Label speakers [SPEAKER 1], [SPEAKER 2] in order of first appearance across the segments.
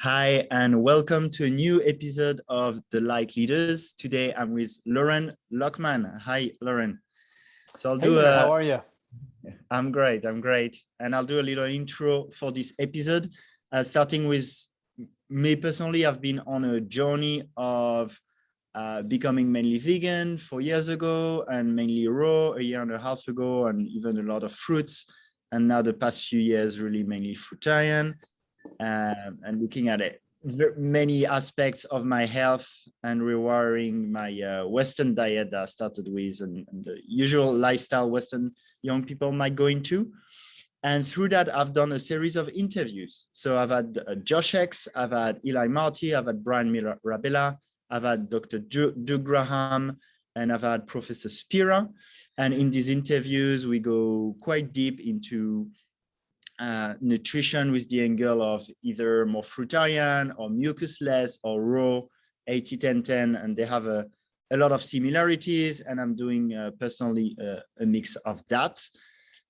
[SPEAKER 1] Hi, and welcome to a new episode of the Lightleaders. Today, I'm with Loren Lockman. Hi, Loren. So
[SPEAKER 2] Hey there, how are you?
[SPEAKER 1] I'm great. And I'll do a little intro for this episode, starting with me personally. I've been on a journey of becoming mainly vegan 4 years ago and mainly raw a year and a half ago, and even a lot of fruits. And now the past few years, really mainly fruitarian. And looking at it, many aspects of my health and rewiring my Western diet that I started with and the usual lifestyle Western young people might go into. And through that, I've done a series of interviews. So I've had Josh X, I've had Eli Marty, I've had Brian Rabella, I've had Dr. Doug Graham, and I've had Professor Spira. And in these interviews, we go quite deep into nutrition with the angle of either more fruitarian or mucus-less or raw 80-10-10, and they have a lot of similarities, and I'm doing personally a mix of that.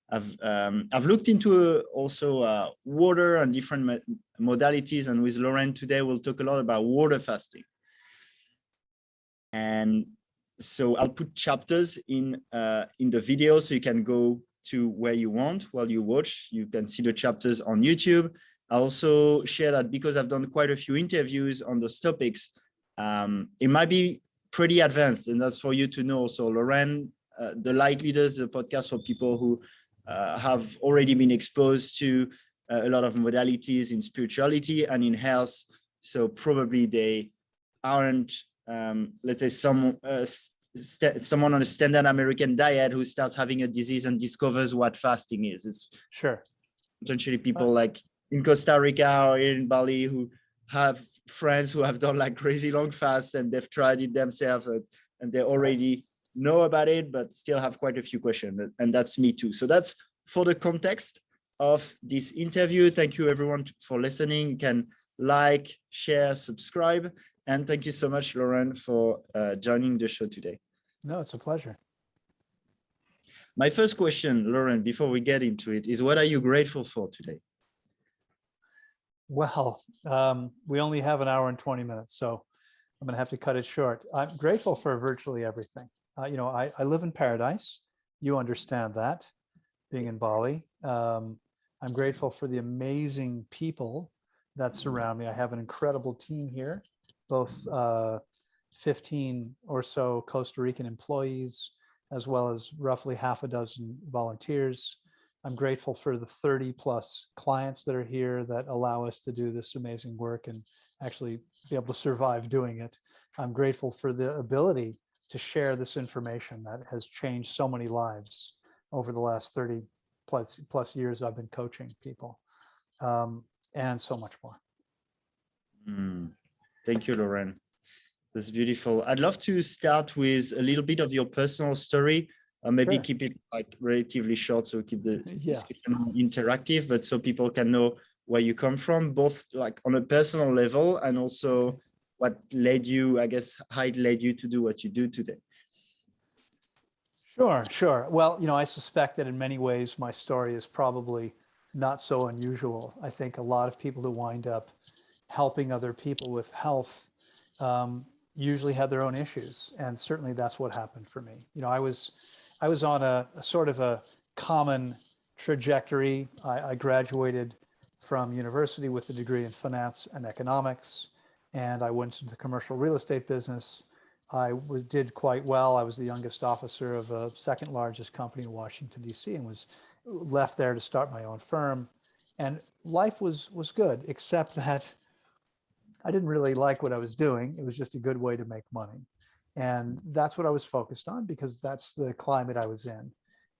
[SPEAKER 1] I've looked into also water and different modalities, and with Loren today we'll talk a lot about water fasting. And so I'll put chapters in the video so you can go to where you want while you watch. You can see the chapters on YouTube. I also share that because I've done quite a few interviews on those topics. It might be pretty advanced, and that's for you to know. So Loren, the Lightleaders, the podcast for people who have already been exposed to a lot of modalities in spirituality and in health. So probably they aren't, let's say, someone on a standard American diet who starts having a disease and discovers what fasting is. It's
[SPEAKER 2] sure
[SPEAKER 1] potentially people like in Costa Rica or in Bali who have friends who have done like crazy long fasts and they've tried it themselves and they already know about it, but still have quite a few questions. And that's me too. So that's for the context of this interview. Thank you everyone for listening. You can like, share, subscribe. And thank you so much, Loren, for joining the show today.
[SPEAKER 2] No, it's a pleasure.
[SPEAKER 1] My first question, Loren, before we get into it, is what are you grateful for today?
[SPEAKER 2] Well, we only have an hour and 20 minutes, so I'm going to have to cut it short. I'm grateful for virtually everything. I live in paradise. You understand that, being in Bali. I'm grateful for the amazing people that surround me. I have an incredible team here, both 15 or so Costa Rican employees, as well as roughly half a dozen volunteers. I'm grateful for the 30 plus clients that are here that allow us to do this amazing work and actually be able to survive doing it. I'm grateful for the ability to share this information that has changed so many lives over the last 30 plus years I've been coaching people, and so much more.
[SPEAKER 1] Thank you, Loren. That's beautiful. I'd love to start with a little bit of your personal story. Maybe
[SPEAKER 2] Sure.
[SPEAKER 1] keep it like relatively short, so keep the discussion interactive, but so people can know where you come from, both like on a personal level and also what led you, I guess, how it led you to do what you do today.
[SPEAKER 2] Sure. Well, I suspect that in many ways my story is probably not so unusual. I think a lot of people who wind up helping other people with health usually have their own issues, and certainly that's what happened for me. I was on a sort of a common trajectory. I graduated from university with a degree in finance and economics, and I went into the commercial real estate business. I did quite well. I was the youngest officer of a second largest company in Washington, D.C., and was left there to start my own firm. And life was good, except that I didn't really like what I was doing. It was just a good way to make money. And that's what I was focused on because that's the climate I was in.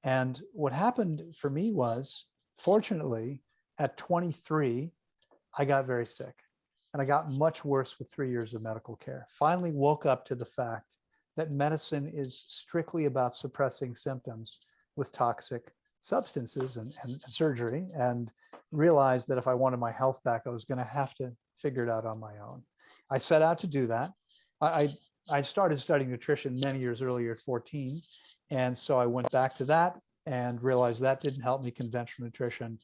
[SPEAKER 2] And what happened for me was, fortunately, at 23, I got very sick. And I got much worse with 3 years of medical care. Finally woke up to the fact that medicine is strictly about suppressing symptoms with toxic substances and surgery, and realized that if I wanted my health back, I was going to have to figure it out on my own. I set out to do that. I started studying nutrition many years earlier at 14. And so I went back to that and realized that didn't help me. Conventional nutrition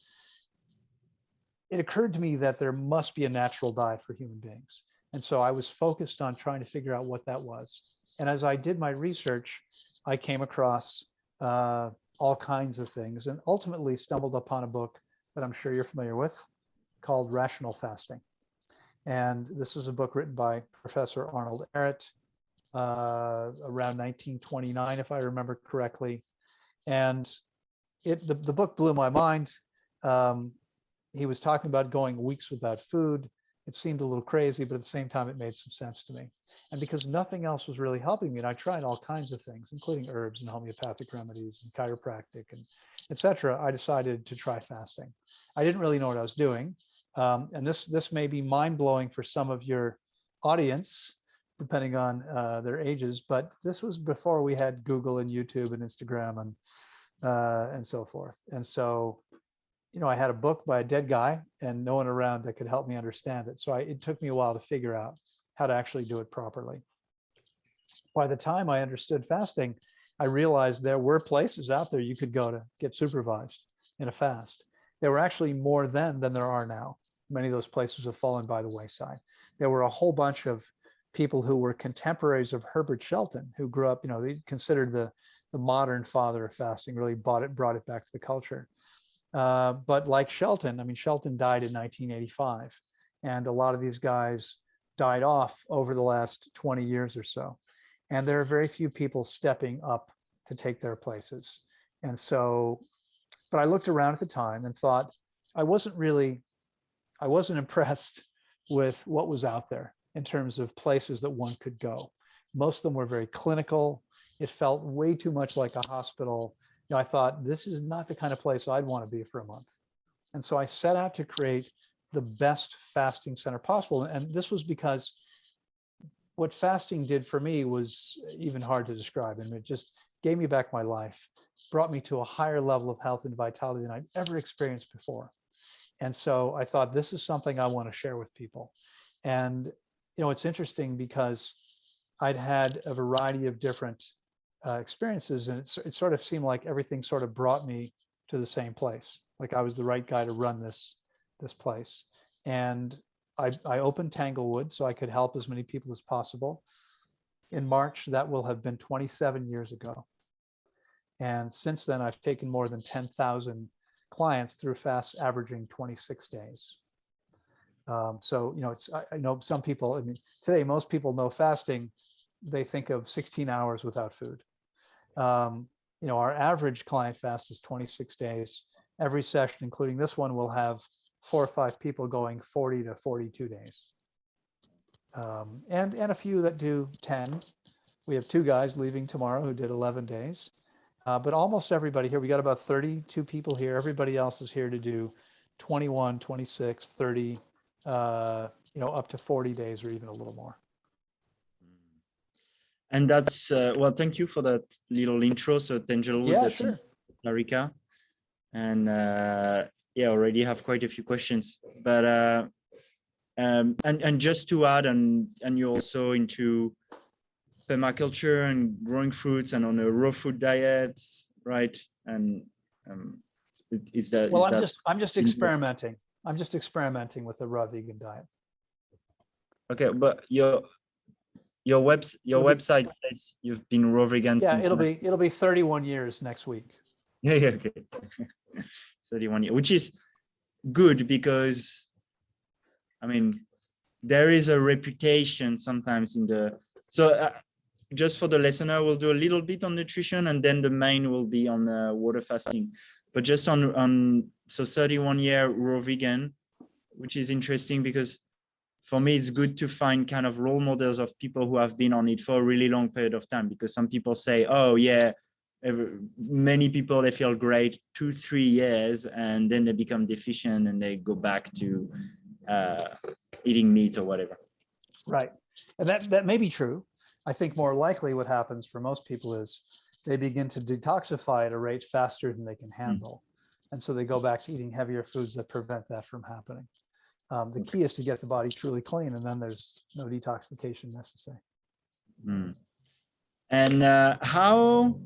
[SPEAKER 2] it occurred to me that there must be a natural diet for human beings. And so I was focused on trying to figure out what that was. And as I did my research, I came across all kinds of things and ultimately stumbled upon a book that I'm sure you're familiar with called Rational Fasting. And this is a book written by Professor Arnold Ehret around 1929, if I remember correctly. And the book blew my mind. He was talking about going weeks without food. It seemed a little crazy, but at the same time, it made some sense to me. And because nothing else was really helping me, and I tried all kinds of things, including herbs and homeopathic remedies and chiropractic and et cetera, I decided to try fasting. I didn't really know what I was doing. And this may be mind-blowing for some of your audience, depending on their ages, but this was before we had Google and YouTube and Instagram and so forth. And so, you know, I had a book by a dead guy and no one around that could help me understand it. So it took me a while to figure out how to actually do it properly. By the time I understood fasting, I realized there were places out there you could go to get supervised in a fast. There were actually more then than there are now. Many of those places have fallen by the wayside. There were a whole bunch of people who were contemporaries of Herbert Shelton, who grew up, you know, they considered the modern father of fasting, really brought it back to the culture. But like Shelton, I mean, Shelton died in 1985, and a lot of these guys died off over the last 20 years or so. And there are very few people stepping up to take their places. And so, but I looked around at the time and thought, I wasn't impressed with what was out there in terms of places that one could go. Most of them were very clinical. It felt way too much like a hospital. You know, I thought, this is not the kind of place I'd want to be for a month. And so I set out to create the best fasting center possible. And this was because what fasting did for me was even hard to describe. And it just gave me back my life, brought me to a higher level of health and vitality than I'd ever experienced before. And so I thought, this is something I want to share with people. And, you know, it's interesting because I'd had a variety of different experiences, and it sort of seemed like everything sort of brought me to the same place. Like I was the right guy to run this place. And I opened Tanglewood so I could help as many people as possible. In March, that will have been 27 years ago. And since then, I've taken more than 10,000 clients through fasts averaging 26 days. So, you know, I know some people, I mean, today, most people know fasting, they think of 16 hours without food. You know, our average client fast is 26 days. Every session, including this one, will have 4 or 5 people going 40 to 42 days. And a few that do 10. We have 2 guys leaving tomorrow who did 11 days. But almost everybody here, we got about 32 people here. Everybody else is here to do 21, 26, 30, you know, up to 40 days or even a little more.
[SPEAKER 1] And that's, well, thank you for that little intro. So Tanglewood,
[SPEAKER 2] Yeah,
[SPEAKER 1] that's
[SPEAKER 2] sure.
[SPEAKER 1] in Costa Rica. And yeah, already have quite a few questions. But and just to add, and you're also into permaculture and growing fruits and on a raw food diet, right? And is that?
[SPEAKER 2] Well,
[SPEAKER 1] is
[SPEAKER 2] I'm just experimenting. I'm just experimenting with a raw vegan diet.
[SPEAKER 1] Okay, but your website says you've been raw vegan
[SPEAKER 2] Yeah,
[SPEAKER 1] since
[SPEAKER 2] it'll be 31 years next week.
[SPEAKER 1] Yeah, okay. 31 years, which is good because, I mean, there is a reputation sometimes in the, so just for the listener, we'll do a little bit on nutrition and then the main will be on water fasting. But just on so 31-year raw vegan, which is interesting because for me, it's good to find kind of role models of people who have been on it for a really long period of time, because some people say, oh yeah, many people, they feel great 2-3 years and then they become deficient and they go back to eating meat or whatever.
[SPEAKER 2] Right. And that may be true. I think more likely what happens for most people is they begin to detoxify at a rate faster than they can handle. And so they go back to eating heavier foods that prevent that from happening. The key is to get the body truly clean, and then there's no detoxification necessary.
[SPEAKER 1] And how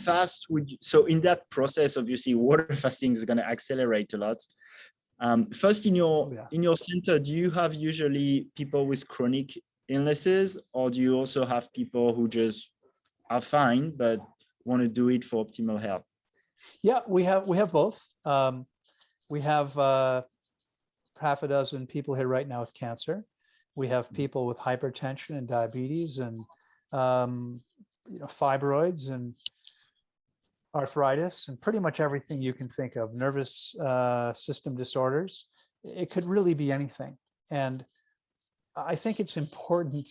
[SPEAKER 1] fast would you, so in that process, obviously water fasting is going to accelerate a lot. First, in your
[SPEAKER 2] Yeah.
[SPEAKER 1] center, do you have usually people with chronic illnesses, or do you also have people who just are fine but want to do it for optimal health?
[SPEAKER 2] Yeah, we have both. We have half a dozen people here right now with cancer. We have people with hypertension and diabetes and fibroids and arthritis and pretty much everything you can think of, nervous system disorders. It could really be anything. And I think it's important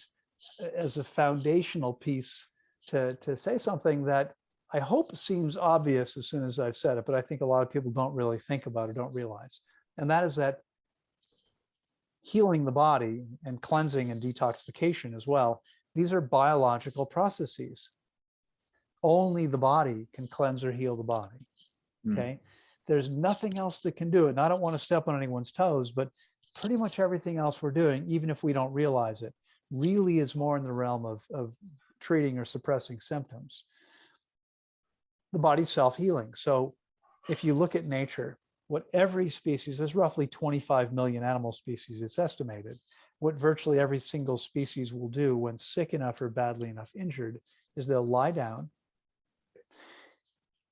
[SPEAKER 2] as a foundational piece to say something that I hope seems obvious as soon as I've said it, but I think a lot of people don't really think about or don't realize. And that is that healing the body and cleansing and detoxification as well, these are biological processes. Only the body can cleanse or heal the body. Okay. There's nothing else that can do it. And I don't want to step on anyone's toes, but pretty much everything else we're doing, even if we don't realize it, really is more in the realm of treating or suppressing symptoms. The body's self-healing. So if you look at nature, what every species, there's roughly 25 million animal species, it's estimated, what virtually every single species will do when sick enough or badly enough injured is they'll lie down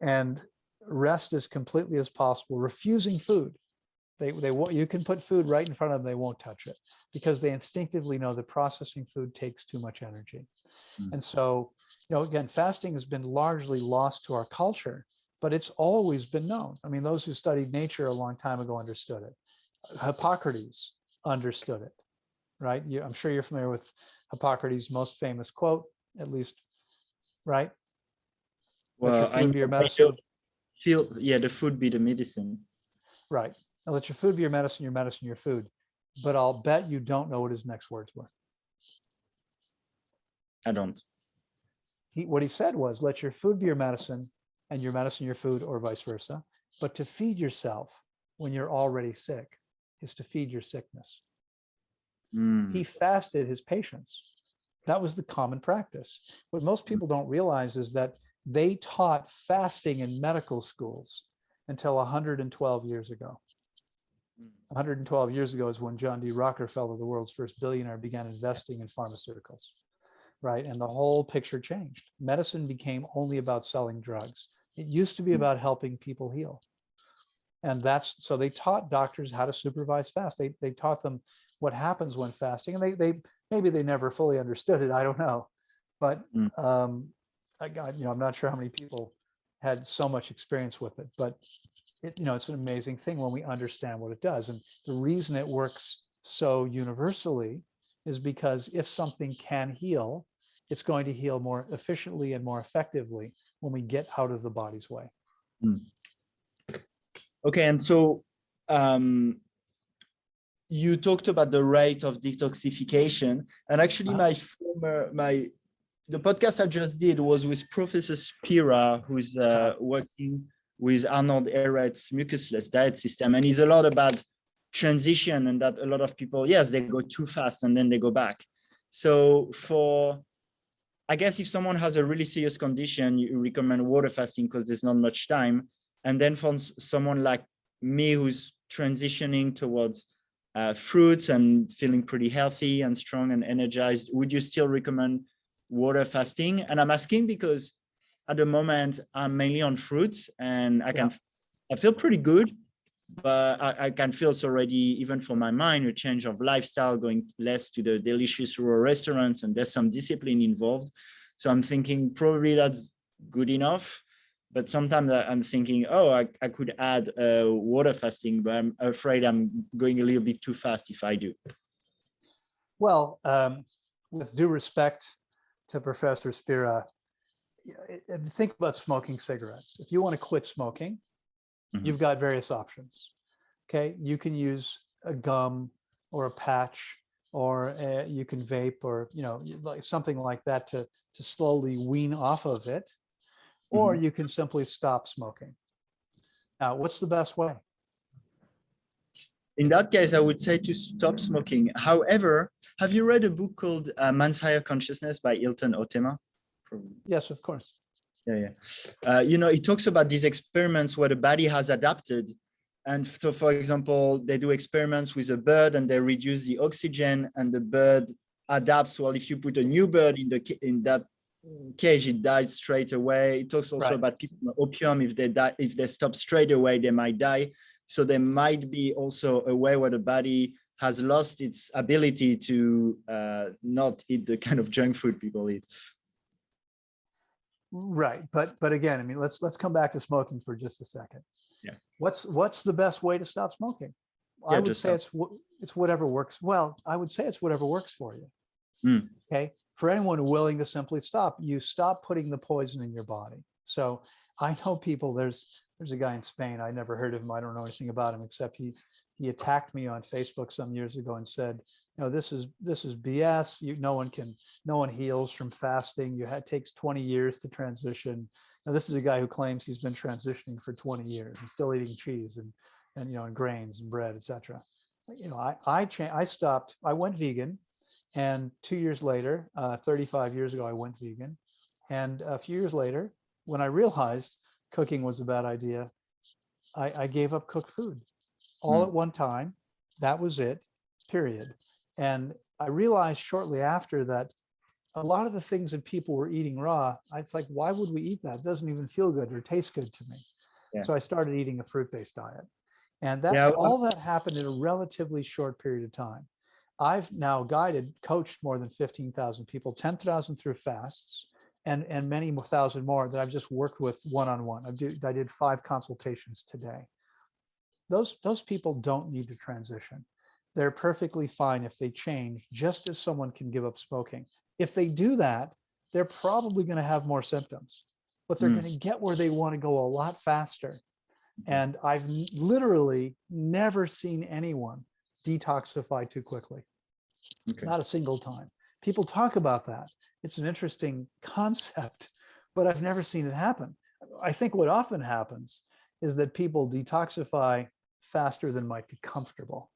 [SPEAKER 2] and rest as completely as possible, refusing food. You can put food right in front of them, they won't touch it because they instinctively know that processing food takes too much energy. And so, again, fasting has been largely lost to our culture, but it's always been known. I mean, those who studied nature a long time ago understood it. Hippocrates understood it, right? I'm sure you're familiar with Hippocrates' most famous quote, at least, right? Let your food be your medicine.
[SPEAKER 1] The food be the medicine.
[SPEAKER 2] Right. Now let your food be your medicine your food. But I'll bet you don't know what his next words were.
[SPEAKER 1] I don't.
[SPEAKER 2] What he said was, let your food be your medicine and your medicine your food, or vice versa. But to feed yourself when you're already sick is to feed your sickness. He fasted his patients. That was the common practice. What most people don't realize is that they taught fasting in medical schools until 112 years ago. 112 years ago is when John D. Rockefeller, the world's first billionaire, began investing in pharmaceuticals, right? And the whole picture changed. Medicine became only about selling drugs. It used to be about helping people heal. And so they taught doctors how to supervise fast. They taught them what happens when fasting. And they maybe they never fully understood it. I don't know. But I'm not sure how many people had so much experience with it, but it's an amazing thing when we understand what it does. And the reason it works so universally is because if something can heal, it's going to heal more efficiently and more effectively when we get out of the body's way.
[SPEAKER 1] Okay, and so you talked about the rate of detoxification, and actually the podcast I just did was with Professor Spira, who's working with Arnold Ehret's mucusless diet system. And he's a lot about transition, and that a lot of people, yes, they go too fast and then they go back. So I guess if someone has a really serious condition, you recommend water fasting because there's not much time. And then for someone like me who's transitioning towards fruits and feeling pretty healthy and strong and energized, would you still recommend water fasting? And I'm asking because at the moment I'm mainly on fruits, and I feel pretty good, but I can feel it's already, even for my mind, a change of lifestyle, going less to the delicious rural restaurants, and there's some discipline involved. So I'm thinking probably that's good enough. But sometimes I'm thinking, I could add water fasting, but I'm afraid I'm going a little bit too fast if I do.
[SPEAKER 2] Well, with due respect to Professor Spira, think about smoking cigarettes. If you want to quit smoking, you've got various options. Okay, you can use a gum or a patch, or you can vape, or like something like that to slowly wean off of it, or you can simply stop smoking. Now, what's the best way?
[SPEAKER 1] In that case, I would say to stop smoking. However, have you read a book called Man's Higher Consciousness by Hilton Otema?
[SPEAKER 2] Yes, of course.
[SPEAKER 1] Yeah. It talks about these experiments where the body has adapted And so, for example, they do experiments with a bird and they reduce the oxygen, and the bird adapts. Well, if you put a new bird in that cage, it dies straight away. It talks also
[SPEAKER 2] Right.
[SPEAKER 1] about people on opium. If they stop straight away, they might die. So there might be also a way where the body has lost its ability to not eat the kind of junk food people eat.
[SPEAKER 2] Right. But again, I mean, let's come back to smoking for just a second.
[SPEAKER 1] Yeah.
[SPEAKER 2] What's the best way to stop smoking?
[SPEAKER 1] Yeah,
[SPEAKER 2] I would say it's whatever works. Well, I would say it's whatever works for you.
[SPEAKER 1] Mm.
[SPEAKER 2] Okay. For anyone willing to simply stop, you stop putting the poison in your body. So I know people, there's a guy in Spain. I never heard of him. I don't know anything about him, except he attacked me on Facebook some years ago and said, you know, this is BS. No one heals from fasting. It takes 20 years to transition. Now, this is a guy who claims he's been transitioning for 20 years and still eating cheese and you know, and grains and bread, etc. You know, I stopped. I went vegan, and 2 years later, 35 years ago, I went vegan, and a few years later, when I realized cooking was a bad idea, I gave up cooked food all at one time. That was it, period. And I realized shortly after that a lot of the things that people were eating raw, it's like, why would we eat that? It doesn't even feel good or taste good to me. Yeah. So I started eating a fruit-based diet. And all that happened in a relatively short period of time. I've now coached more than 15,000 people, 10,000 through fasts, and many thousand more that I've just worked with one-on-one. I did 5 consultations today. Those people don't need to transition. They're perfectly fine if they change, just as someone can give up smoking. If they do that, they're probably going to have more symptoms, but they're going to get where they want to go a lot faster. And I've literally never seen anyone detoxify too quickly. Okay. Not a single time. People talk about that. It's an interesting concept, but I've never seen it happen. I think what often happens is that people detoxify faster than might be comfortable.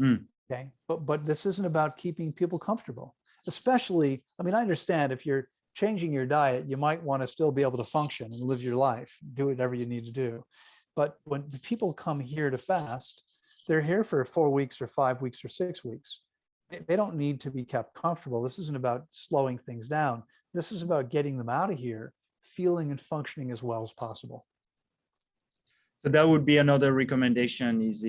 [SPEAKER 2] Okay. But this isn't about keeping people comfortable, especially, I mean, I understand if you're changing your diet, you might want to still be able to function and live your life, do whatever you need to do. But when people come here to fast, they're here for 4 weeks or 5 weeks or 6 weeks. They don't need to be kept comfortable. This isn't about slowing things down. This is about getting them out of here, feeling and functioning as well as possible.
[SPEAKER 1] So that would be another recommendation, is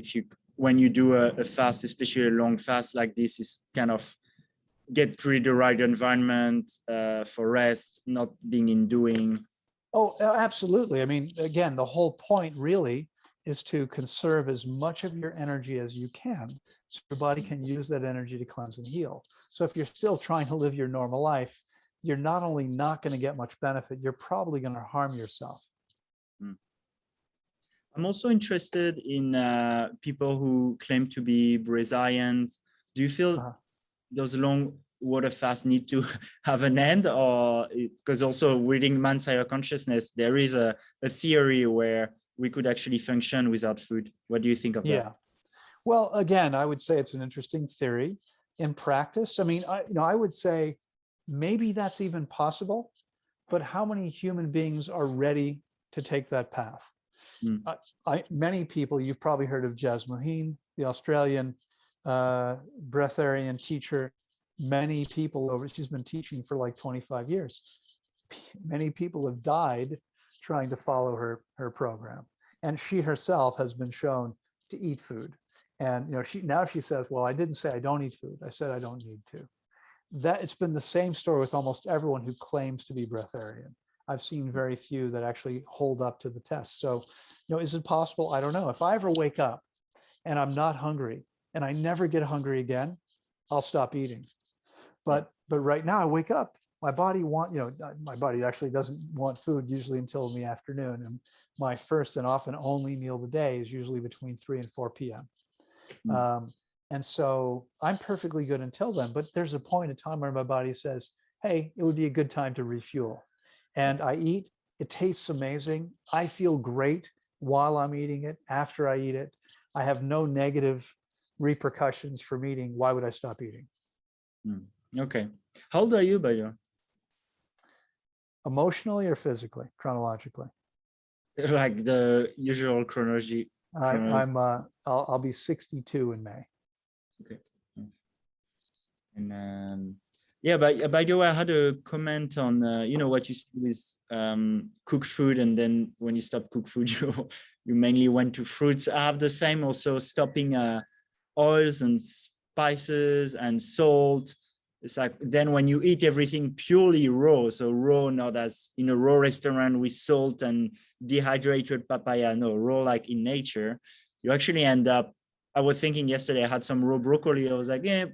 [SPEAKER 1] when you do a fast, especially a long fast like this, is kind of create the right environment for rest, not being in doing.
[SPEAKER 2] Oh, absolutely. I mean, again, the whole point really is to conserve as much of your energy as you can, so your body can use that energy to cleanse and heal. So if you're still trying to live your normal life, you're not only not going to get much benefit, you're probably going to harm yourself.
[SPEAKER 1] I'm also interested in people who claim to be breatharians. Do you feel those long water fasts need to have an end? Or because also reading Man's Higher Consciousness, there is a theory where we could actually function without food. What do you think of that?
[SPEAKER 2] Yeah. Well, again, I would say it's an interesting theory. In practice, I mean, I would say maybe that's even possible, but how many human beings are ready to take that path? Many people, you've probably heard of Jas Moheen, the Australian breatharian teacher. Many people she's been teaching for like 25 years. Many people have died trying to follow her program. And she herself has been shown to eat food. And she says, well, I didn't say I don't eat food. I said I don't need to. It's been the same story with almost everyone who claims to be breatharian. I've seen very few that actually hold up to the test. So, is it possible? I don't know. If I ever wake up and I'm not hungry and I never get hungry again, I'll stop eating. But right now I wake up, my body my body actually doesn't want food usually until in the afternoon. And my first and often only meal of the day is usually between 3 and 4 p.m. And so I'm perfectly good until then. But there's a point in time where my body says, hey, it would be a good time to refuel. And I eat. It tastes amazing. I feel great while I'm eating it, after I eat it. I have no negative repercussions from eating. Why would I stop eating?
[SPEAKER 1] Okay. How old are you, by the way?
[SPEAKER 2] Emotionally or physically, chronologically?
[SPEAKER 1] Like the usual chronology.
[SPEAKER 2] I'll be 62 in May.
[SPEAKER 1] Okay. And yeah, by the way, I had a comment on what you said with cooked food, and then when you stop cooked food, you mainly went to fruits. I have the same, also stopping oils and spices and salt. It's like then when you eat everything purely raw, so raw, not as in a raw restaurant with salt and dehydrated papaya, no, raw like in nature, you actually end up. I was thinking yesterday, I had some raw broccoli. I was like, yeah,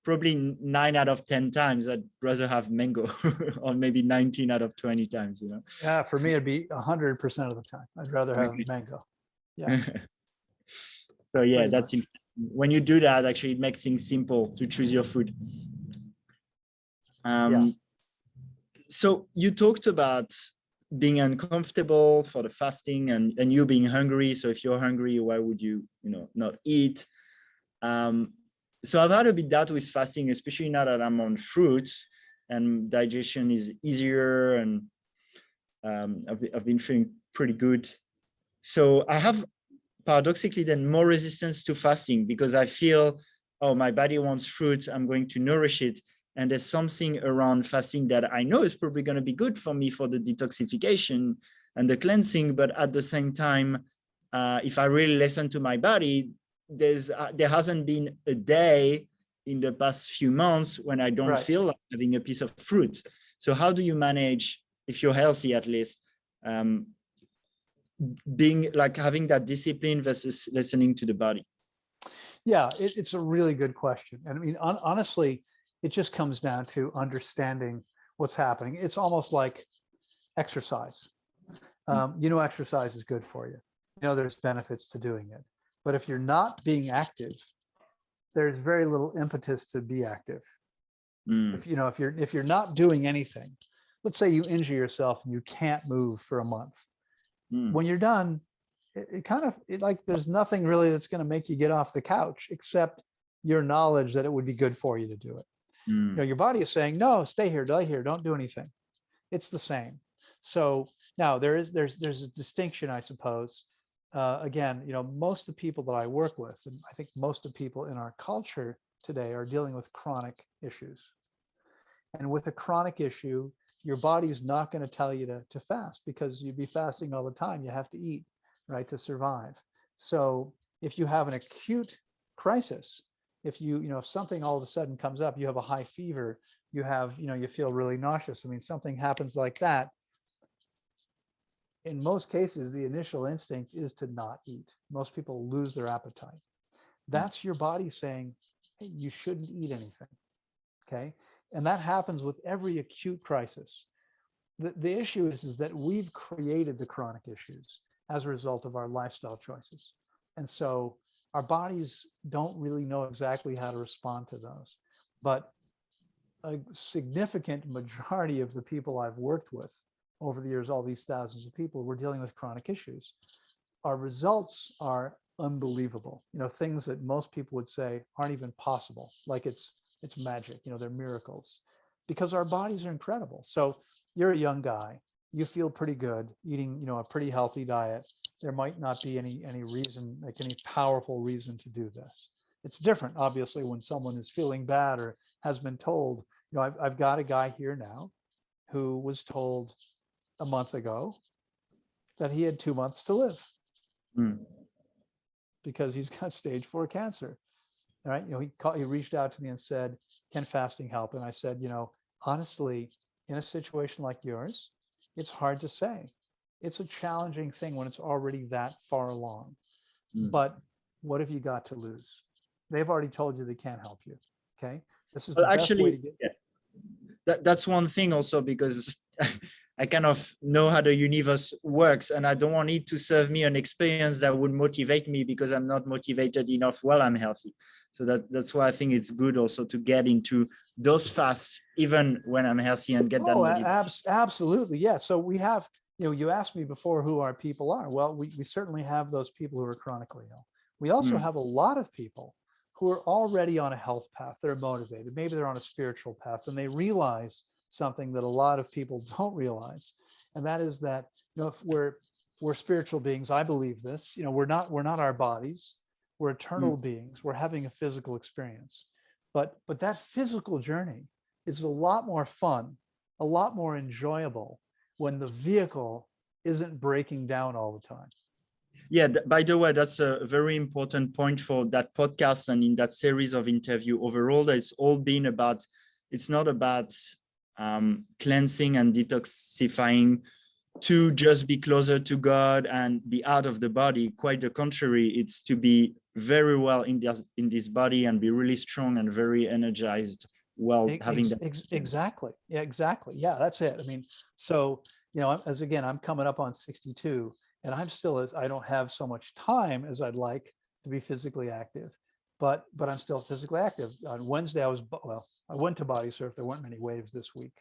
[SPEAKER 1] probably 9 out of 10 times I'd rather have mango, or maybe 19 out of 20 times,
[SPEAKER 2] Yeah, for me, it'd be 100% of the time. I'd rather have mango. Yeah.
[SPEAKER 1] So yeah,
[SPEAKER 2] Pretty
[SPEAKER 1] that's
[SPEAKER 2] much.
[SPEAKER 1] interesting. When you do that, actually, it makes things simple to choose your food.
[SPEAKER 2] Yeah.
[SPEAKER 1] So you talked about being uncomfortable for the fasting, and you being hungry. So if you're hungry, why would you, not eat? So I've had a bit that with fasting, especially now that I'm on fruits and digestion is easier, and I've been feeling pretty good. So I have paradoxically then more resistance to fasting, because I feel, oh, my body wants fruit, I'm going to nourish it. And there's something around fasting that I know is probably going to be good for me for the detoxification and the cleansing. But at the same time, if I really listen to my body, there hasn't been a day in the past few months when I don't feel like having a piece of fruit. So how do you manage, if you're healthy at least, being like having that discipline versus listening to the body?
[SPEAKER 2] Yeah, it's a really good question. And I mean, honestly, it just comes down to understanding what's happening. It's almost like exercise. Exercise is good for you. There's benefits to doing it. But if you're not being active, there's very little impetus to be active. If you're not doing anything, let's say you injure yourself and you can't move for a month. When you're done, it there's nothing really that's going to make you get off the couch except your knowledge that it would be good for you to do it. Your body is saying, no, stay here, lay here, don't do anything. It's the same. So now there's a distinction, I suppose. Again, most of the people that I work with, and I think most of the people in our culture today, are dealing with chronic issues. And with a chronic issue, your body's not going to tell you to fast, because you'd be fasting all the time. You have to eat, right, to survive. So if you have an acute crisis, if if something all of a sudden comes up, you have a high fever, you have, you feel really nauseous. I mean, something happens like that. In most cases, the initial instinct is to not eat. Most people lose their appetite. That's your body saying, hey, you shouldn't eat anything. Okay. And that happens with every acute crisis. The issue is that we've created the chronic issues as a result of our lifestyle choices. And so our bodies don't really know exactly how to respond to those. But a significant majority of the people I've worked with over the years, all these thousands of people, were dealing with chronic issues. Our results are unbelievable. Things that most people would say aren't even possible, like it's magic, they're miracles, because our bodies are incredible. So you're a young guy, you feel pretty good eating, a pretty healthy diet. There might not be any reason, like any powerful reason to do this. It's different, obviously, when someone is feeling bad or has been told, I've got a guy here now who was told a month ago that he had 2 months to live because he's got stage 4 cancer. All right. He reached out to me and said, can fasting help? And I said, honestly, in a situation like yours, it's hard to say. It's a challenging thing when it's already that far along. But what have you got to lose? They've already told you they can't help you. Okay. This is the best way to get.
[SPEAKER 1] That's one thing also, because I kind of know how the universe works, and I don't want it to serve me an experience that would motivate me because I'm not motivated enough while I'm healthy. So that's why I think it's good also to get into those fasts even when I'm healthy and get that motivation.
[SPEAKER 2] Absolutely. Yeah. So we have, you asked me before who our people are. Well, we certainly have those people who are chronically ill. We also have a lot of people who are already on a health path. They're motivated. Maybe they're on a spiritual path, and they realize something that a lot of people don't realize. And that is that, if we're we're spiritual beings. I believe this. We're not our bodies. We're eternal beings. We're having a physical experience. But that physical journey is a lot more fun, a lot more enjoyable when the vehicle isn't breaking down all the time.
[SPEAKER 1] Yeah, by the way, that's a very important point for that podcast and in that series of interview overall. It's all been about, it's not about cleansing and detoxifying to just be closer to God and be out of the body. Quite the contrary, it's to be very well in this body and be really strong and very energized while having that.
[SPEAKER 2] Exactly. Yeah, exactly. Yeah, that's it. I mean, so, I'm coming up on 62, and I don't have so much time as I'd like to be physically active, but I'm still physically active. On Wednesday, I went to body surf. There weren't many waves this week,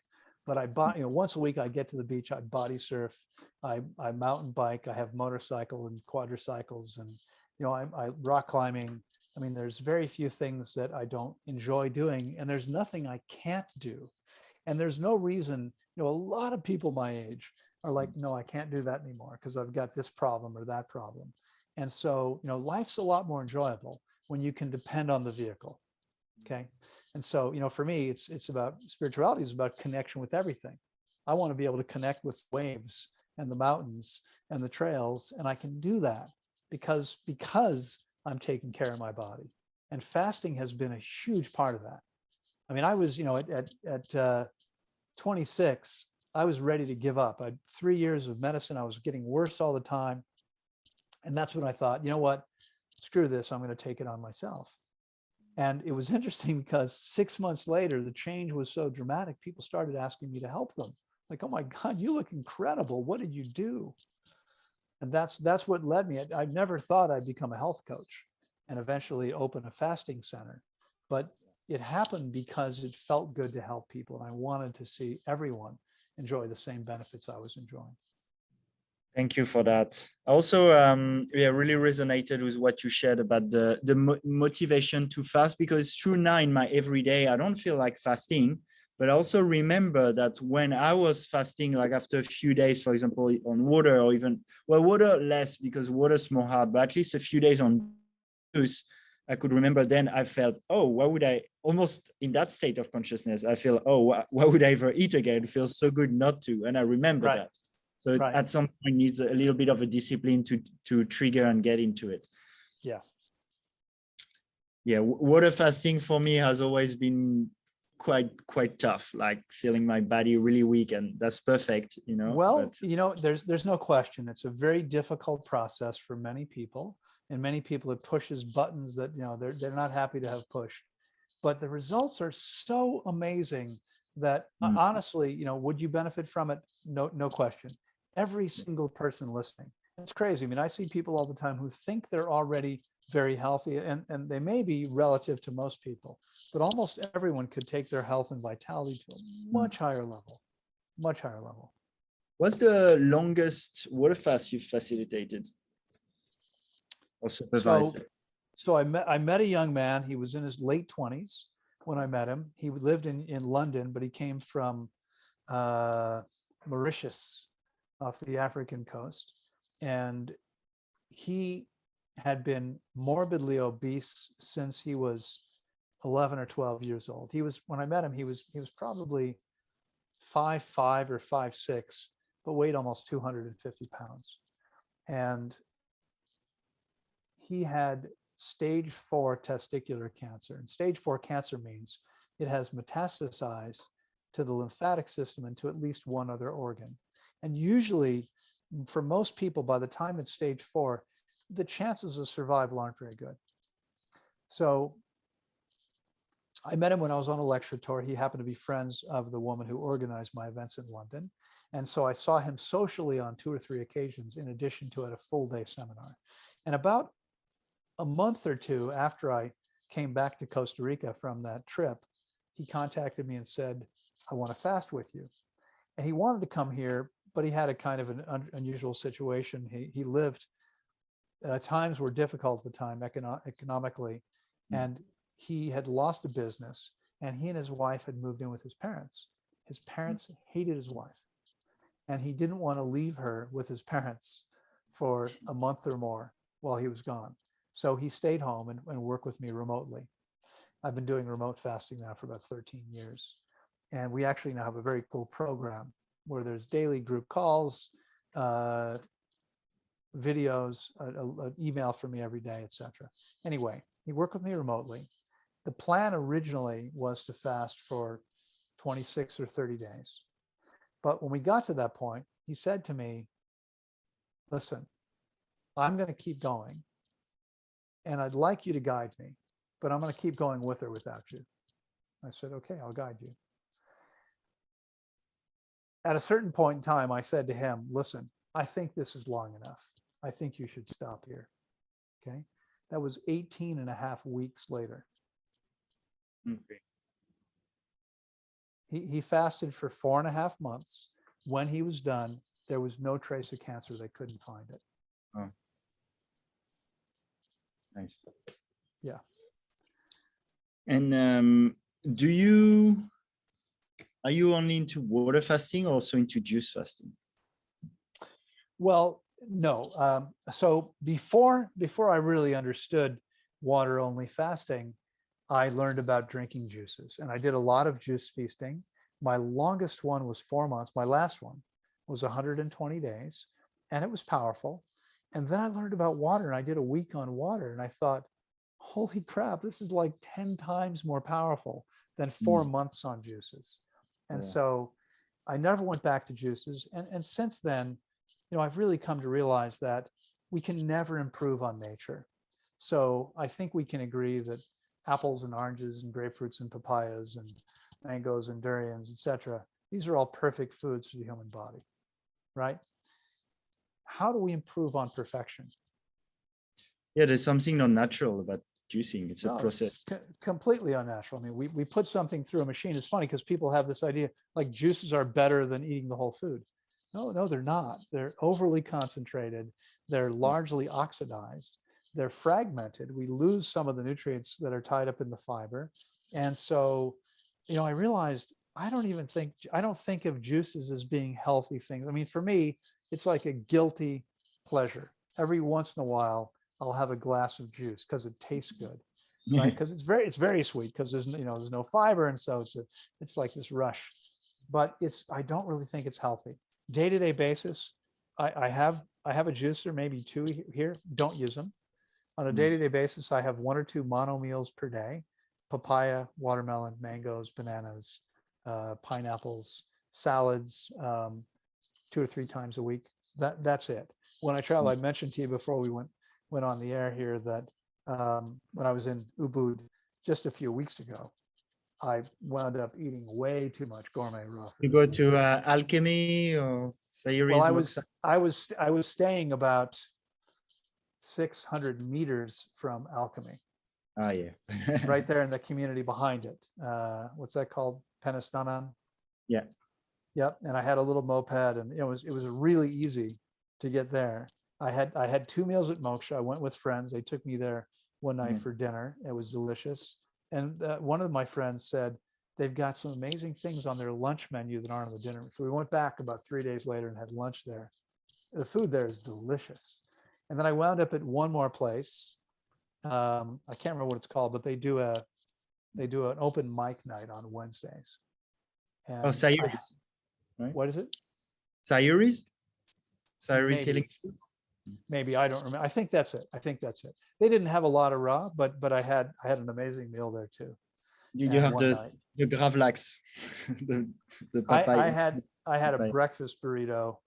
[SPEAKER 2] but once a week I get to the beach, I body surf, I mountain bike, I have motorcycle and quadricycles, and, I rock climbing. I mean, there's very few things that I don't enjoy doing, and there's nothing I can't do. And there's no reason, a lot of people my age are like, no, I can't do that anymore because I've got this problem or that problem. And so, life's a lot more enjoyable when you can depend on the vehicle. Okay. And so, for me, it's about spirituality is about connection with everything. I want to be able to connect with waves and the mountains and the trails. And I can do that because I'm taking care of my body. And fasting has been a huge part of that. I mean, I was, at 26, I was ready to give up. I had 3 years of medicine. I was getting worse all the time. And that's when I thought, you know what, screw this. I'm going to take it on myself. And it was interesting because 6 months later, the change was so dramatic. People started asking me to help them. Like, oh my God, you look incredible. What did you do? And that's what led me. I never thought I'd become a health coach and eventually open a fasting center. But it happened because it felt good to help people. And I wanted to see everyone enjoy the same benefits I was enjoying.
[SPEAKER 1] Thank you for that. Also, really resonated with what you shared about the motivation to fast, because it's true now in my everyday, I don't feel like fasting, but I also remember that when I was fasting, like after a few days, for example, on water or even, well, water less because water's more hard, but at least a few days on juice, I could remember then I felt, oh, why would I, almost in that state of consciousness, I feel, oh, why would I ever eat again? It feels so good not to. And I remember that. So at some point needs a little bit of a discipline to trigger and get into it.
[SPEAKER 2] Yeah.
[SPEAKER 1] Yeah. Water fasting for me has always been quite tough, like feeling my body really weak, and that's perfect,
[SPEAKER 2] Well, there's no question. It's a very difficult process for many people, and many people it pushes buttons that, they're not happy to have pushed. But the results are so amazing that honestly, would you benefit from it? No question. Every single person listening. It's crazy. I mean, I see people all the time who think they're already very healthy, and they may be relative to most people, but almost everyone could take their health and vitality to a much higher level.
[SPEAKER 1] What's the longest water fast you've facilitated or supervised?
[SPEAKER 2] So I met a young man. He was in his late 20s when I met him. He lived in London, but he came from Mauritius, off the African coast. And he had been morbidly obese since he was 11 or 12 years old. When I met him, he was probably 5'5" or 5'6", but weighed almost 250 pounds. And he had stage 4 testicular cancer. And stage 4 cancer means it has metastasized to the lymphatic system and to at least one other organ. And usually, for most people, by the time it's stage 4, the chances of survival aren't very good. So I met him when I was on a lecture tour. He happened to be friends of the woman who organized my events in London. And so I saw him socially on 2 or 3 occasions, in addition to at a full day seminar. And about a month or 2 after I came back to Costa Rica from that trip, he contacted me and said, I want to fast with you. And he wanted to come here, but he had a kind of an unusual situation. He lived, times were difficult at the time economically, and he had lost a business, and he and his wife had moved in with his parents. His parents hated his wife, and he didn't want to leave her with his parents for a month or more while he was gone. So he stayed home and worked with me remotely. I've been doing remote fasting now for about 13 years. And we actually now have a very cool program where there's daily group calls, videos, an email from me every day, etc. Anyway, he worked with me remotely. The plan originally was to fast for 26 or 30 days. But when we got to that point, he said to me, listen, I'm going to keep going. And I'd like you to guide me, but I'm going to keep going with or without you. I said, okay, I'll guide you. At a certain point in time, I said to him, listen, I think this is long enough. I think you should stop here. Okay. That was 18 and a half weeks later.
[SPEAKER 1] Okay.
[SPEAKER 2] He fasted for 4.5 months. When he was done, there was no trace of cancer. They couldn't find it.
[SPEAKER 1] Oh. Nice.
[SPEAKER 2] Yeah.
[SPEAKER 1] And are you only into water fasting or also into juice fasting?
[SPEAKER 2] Well, no. So before I really understood water only fasting, I learned about drinking juices, and I did a lot of juice feasting. My longest one was 4 months. My last one was 120 days, and it was powerful. And then I learned about water, and I did a week on water, and I thought, holy crap, this is like 10 times more powerful than 4 months on juices. And so I never went back to juices. And since then, I've really come to realize that we can never improve on nature. So I think we can agree that apples and oranges and grapefruits and papayas and mangoes and durians, etc. These are all perfect foods for the human body, right? How do we improve on perfection?
[SPEAKER 1] Yeah, there's something not natural about juicing. It's a process.
[SPEAKER 2] It's completely unnatural. I mean, we put something through a machine. It's funny because people have this idea like juices are better than eating the whole food. No, they're not. They're overly concentrated. They're largely oxidized. They're fragmented. We lose some of the nutrients that are tied up in the fiber. And so, I realized I don't think of juices as being healthy things. I mean, for me, it's like a guilty pleasure. Every once in a while, I'll have a glass of juice because it tastes good, right? Because it's very sweet because there's no fiber, and so it's like this rush. But I don't really think it's healthy. Day-to-day basis, I have a juicer, maybe 2 here. Don't use them. On a day-to-day basis, I have 1 or 2 mono meals per day: papaya, watermelon, mangoes, bananas, pineapples, salads, 2 or 3 times a week. That's it. When I travel, I mentioned to you before we went on the air here that when I was in Ubud just a few weeks ago, I wound up eating way too much gourmet raw food.
[SPEAKER 1] You go to Alchemy or Sayuri's?
[SPEAKER 2] Well, I was staying about 600 meters from Alchemy.
[SPEAKER 1] Oh yeah.
[SPEAKER 2] Right there in the community behind it. What's that called? Penastanan?
[SPEAKER 1] Yeah.
[SPEAKER 2] Yep. And I had a little moped, and it was really easy to get there. I had 2 meals at Moksha. I went with friends. They took me there one night for dinner. It was delicious. And one of my friends said they've got some amazing things on their lunch menu that aren't on the dinner. So we went back about 3 days later and had lunch there. The food there is delicious. And then I wound up at one more place. I can't remember what it's called, but they do an open mic night on Wednesdays. And
[SPEAKER 1] Sayuri's, right?
[SPEAKER 2] What is it?
[SPEAKER 1] Sayuri's healing.
[SPEAKER 2] Maybe, I don't remember. I think that's it. They didn't have a lot of raw, but I had an amazing meal there too.
[SPEAKER 1] Did you have the gravlax? the papaya?
[SPEAKER 2] I had a breakfast burrito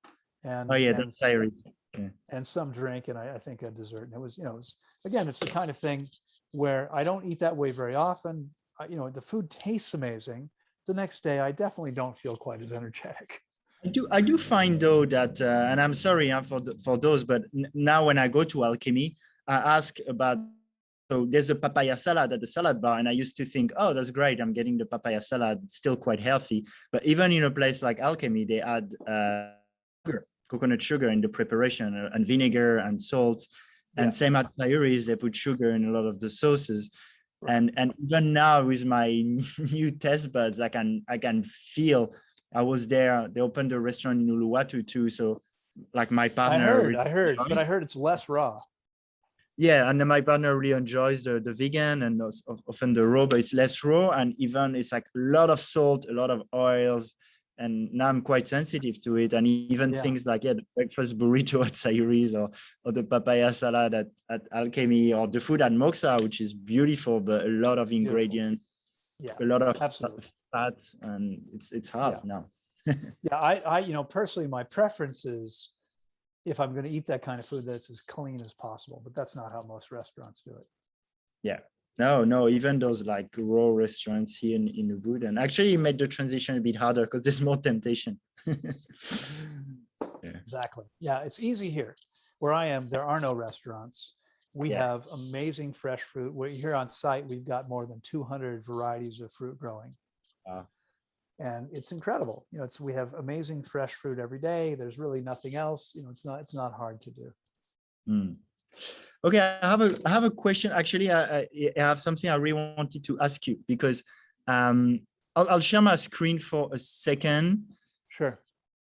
[SPEAKER 2] and
[SPEAKER 1] that's Sayuri's. Yeah.
[SPEAKER 2] And some drink, and I think a dessert. And it was again, it's the kind of thing where I don't eat that way very often. The food tastes amazing. The next day, I definitely don't feel quite as energetic.
[SPEAKER 1] I do find though that, and I'm sorry for those, but now when I go to Alchemy, I ask about. So there's a papaya salad at the salad bar, and I used to think, oh, that's great, I'm getting the papaya salad. It's still quite healthy. But even in a place like Alchemy, they add coconut sugar in the preparation, and vinegar and salt. And same at Sayuri's, they put sugar in a lot of the sauces. Right. And even now with my new taste buds, I can feel. I was there. They opened a restaurant in Uluwatu too, so like my
[SPEAKER 2] I
[SPEAKER 1] partner
[SPEAKER 2] heard,
[SPEAKER 1] really
[SPEAKER 2] but I
[SPEAKER 1] enjoys.
[SPEAKER 2] heard it's less raw.
[SPEAKER 1] Yeah, and then my partner really enjoys the vegan and often the raw, but it's less raw, and even it's like a lot of salt, a lot of oils, and now I'm quite sensitive to it. And even
[SPEAKER 2] Yeah,
[SPEAKER 1] things like, yeah, the breakfast burrito at Sayuri's, or the papaya salad at Alchemy, or the food at Moxa, which is beautiful, but a lot of
[SPEAKER 2] beautiful.
[SPEAKER 1] ingredients,
[SPEAKER 2] Yeah,
[SPEAKER 1] a lot of
[SPEAKER 2] absolutely.
[SPEAKER 1] fats, and it's hard
[SPEAKER 2] Yeah.
[SPEAKER 1] now.
[SPEAKER 2] Yeah, personally, my preference is if I'm going to eat that kind of food, that's as clean as possible. But that's not how most restaurants do it.
[SPEAKER 1] Yeah. No, even those like raw restaurants here in Ubud, and actually it made the transition a bit harder because there's more temptation. Yeah.
[SPEAKER 2] Exactly. Yeah, it's easy here. Where I am, there are no restaurants. We
[SPEAKER 1] Yeah.
[SPEAKER 2] have amazing fresh fruit. We're here on site. We've got more than 200 varieties of fruit growing,
[SPEAKER 1] Uh,
[SPEAKER 2] and it's incredible. We have amazing fresh fruit every day. There's really nothing else. It's not hard to do.
[SPEAKER 1] mm. Okay, I have a question. Actually, I have something I really wanted to ask you because I'll share my screen for a second
[SPEAKER 2] Sure.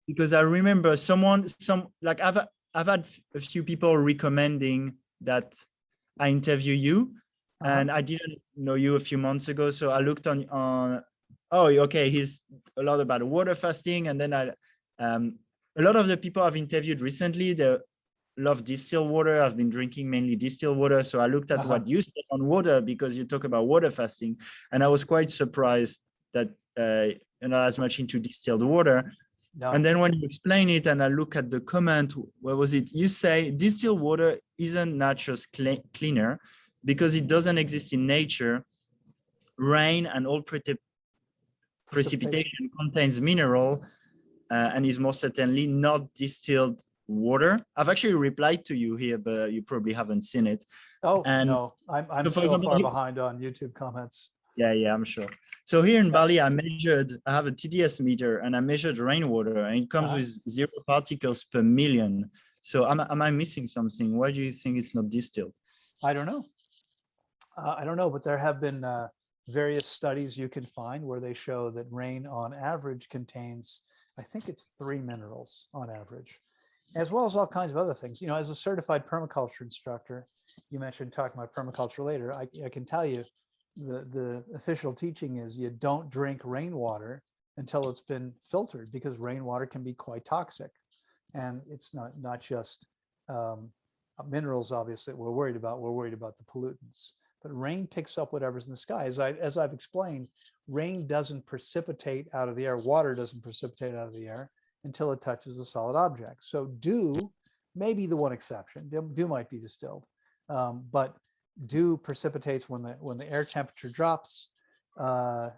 [SPEAKER 1] because I remember I've had a few people recommending that I interview you, and I didn't know you a few months ago, so I looked on. Oh, okay, he's a lot about water fasting, and then a lot of the people I've interviewed recently, they love distilled water. I've been drinking mainly distilled water, so I looked at what you said on water because you talk about water fasting, and I was quite surprised that you're not as much into distilled water.
[SPEAKER 2] No.
[SPEAKER 1] And then when you explain it, and I look at the comment, where was it? You say distilled water isn't nature's cleaner because it doesn't exist in nature. Rain and all precipitation contains mineral and is most certainly not distilled water. I've actually replied to you here, but you probably haven't seen it.
[SPEAKER 2] Oh,
[SPEAKER 1] And
[SPEAKER 2] no, I'm
[SPEAKER 1] so
[SPEAKER 2] so far behind on YouTube comments.
[SPEAKER 1] yeah, I'm sure. So here in Bali, I have a TDS meter, and I measured rainwater, and it comes with 0 particles per million. So am I missing something? Why do you think it's not distilled?
[SPEAKER 2] I don't know. But there have been various studies you can find where they show that rain on average contains, I think it's 3 minerals on average, as well as all kinds of other things. As a certified permaculture instructor, you mentioned talking about permaculture later, I can tell you the official teaching is you don't drink rainwater until it's been filtered, because rainwater can be quite toxic. And it's not just minerals, obviously, we're worried about the pollutants. But rain picks up whatever's in the sky. As I've explained, rain doesn't precipitate out of the air. Water doesn't precipitate out of the air until it touches a solid object. So dew may be the one exception. Dew might be distilled, but dew precipitates when the air temperature drops. The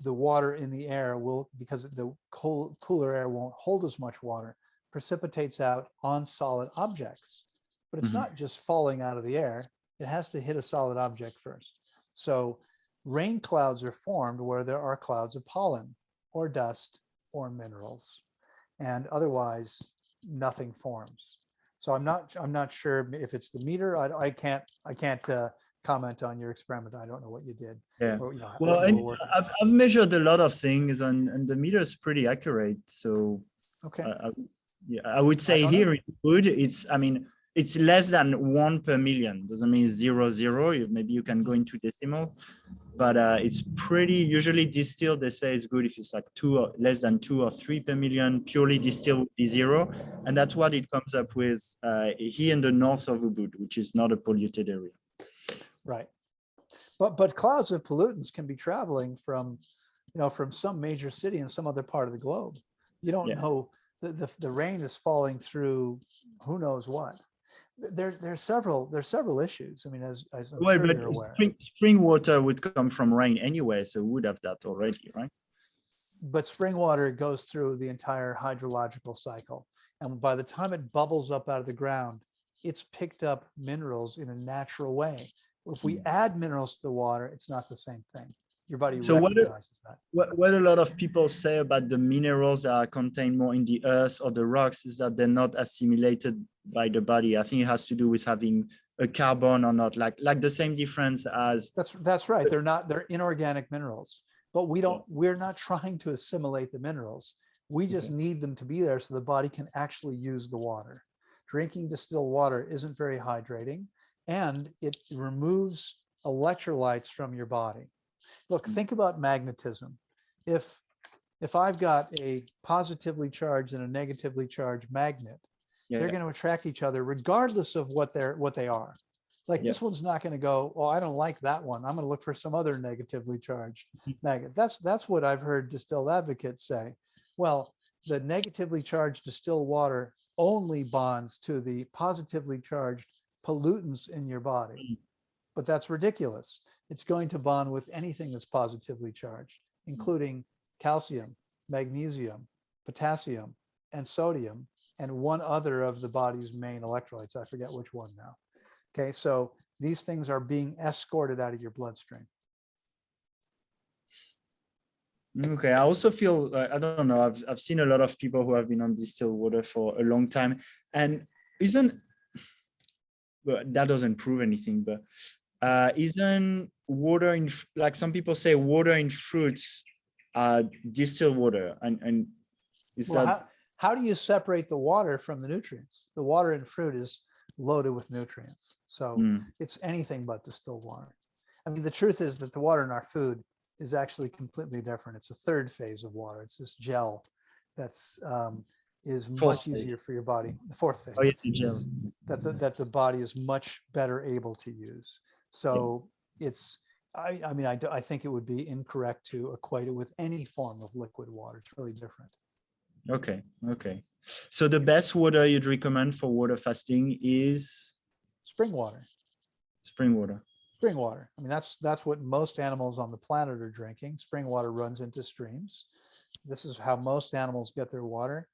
[SPEAKER 2] water in the air will, because the cooler air won't hold as much water, precipitates out on solid objects. But it's not just falling out of the air. It has to hit a solid object first. So rain clouds are formed where there are clouds of pollen or dust or minerals, and otherwise nothing forms. So I'm not sure if it's the meter. I can't comment on your experiment. I don't know what you did.
[SPEAKER 1] Yeah.
[SPEAKER 2] Or,
[SPEAKER 1] Well, I've measured a lot of things, and the meter is pretty accurate. So
[SPEAKER 2] okay.
[SPEAKER 1] I would say here in food, it's less than 1 per million. Doesn't mean 0, 0. Maybe you can go into decimal, but it's pretty usually distilled. They say it's good if it's like 2 or less than 2 or 3 per million. Purely distilled would be 0, and that's what it comes up with here in the north of Ubud, which is not a polluted area.
[SPEAKER 2] Right, but clouds of pollutants can be traveling from some major city in some other part of the globe. You don't know the rain is falling through who knows what. There's several issues. I mean, as I'm sure you're aware.
[SPEAKER 1] Spring water would come from rain anyway, so we would have that already, right?
[SPEAKER 2] But spring water goes through the entire hydrological cycle, and by the time it bubbles up out of the ground, it's picked up minerals in a natural way. If we add minerals to the water, it's not the same thing. Your body recognizes that.
[SPEAKER 1] What a lot of people say about the minerals that are contained more in the earth or the rocks is that they're not assimilated by the body. I think it has to do with having a carbon or not, like the same difference as.
[SPEAKER 2] That's right. They're inorganic minerals, but we're not trying to assimilate the minerals. We just need them to be there so the body can actually use the water. Drinking distilled water isn't very hydrating, and it removes electrolytes from your body. Look, think about magnetism. If I've got a positively charged and a negatively charged magnet, they're going to attract each other regardless of what they are. Like this one's not going to go, oh, I don't like that one, I'm going to look for some other negatively charged magnet. That's what I've heard distilled advocates say. Well, the negatively charged distilled water only bonds to the positively charged pollutants in your body. But that's ridiculous. It's going to bond with anything that's positively charged, including calcium, magnesium, potassium, and sodium, and one other of the body's main electrolytes. I forget which one now. Okay, so these things are being escorted out of your bloodstream.
[SPEAKER 1] Okay, I also feel, I don't know, I've seen a lot of people who have been on distilled water for a long time, and well, that doesn't prove anything, but isn't water in, like some people say, water in fruits distilled water, and is that
[SPEAKER 2] how do you separate the water from the nutrients? The water in fruit is loaded with nutrients, so it's anything but distilled water. I mean, the truth is that the water in our food is actually completely different. It's a third phase of water. It's this gel that's is much easier for your body. The fourth phase is that the body is much better able to use. So it's, I mean, I think it would be incorrect to equate it with any form of liquid water. It's really different.
[SPEAKER 1] Okay. So the best water you'd recommend for water fasting is
[SPEAKER 2] spring water.
[SPEAKER 1] Spring water.
[SPEAKER 2] Spring water. I mean, that's what most animals on the planet are drinking. Spring water runs into streams. This is how most animals get their water.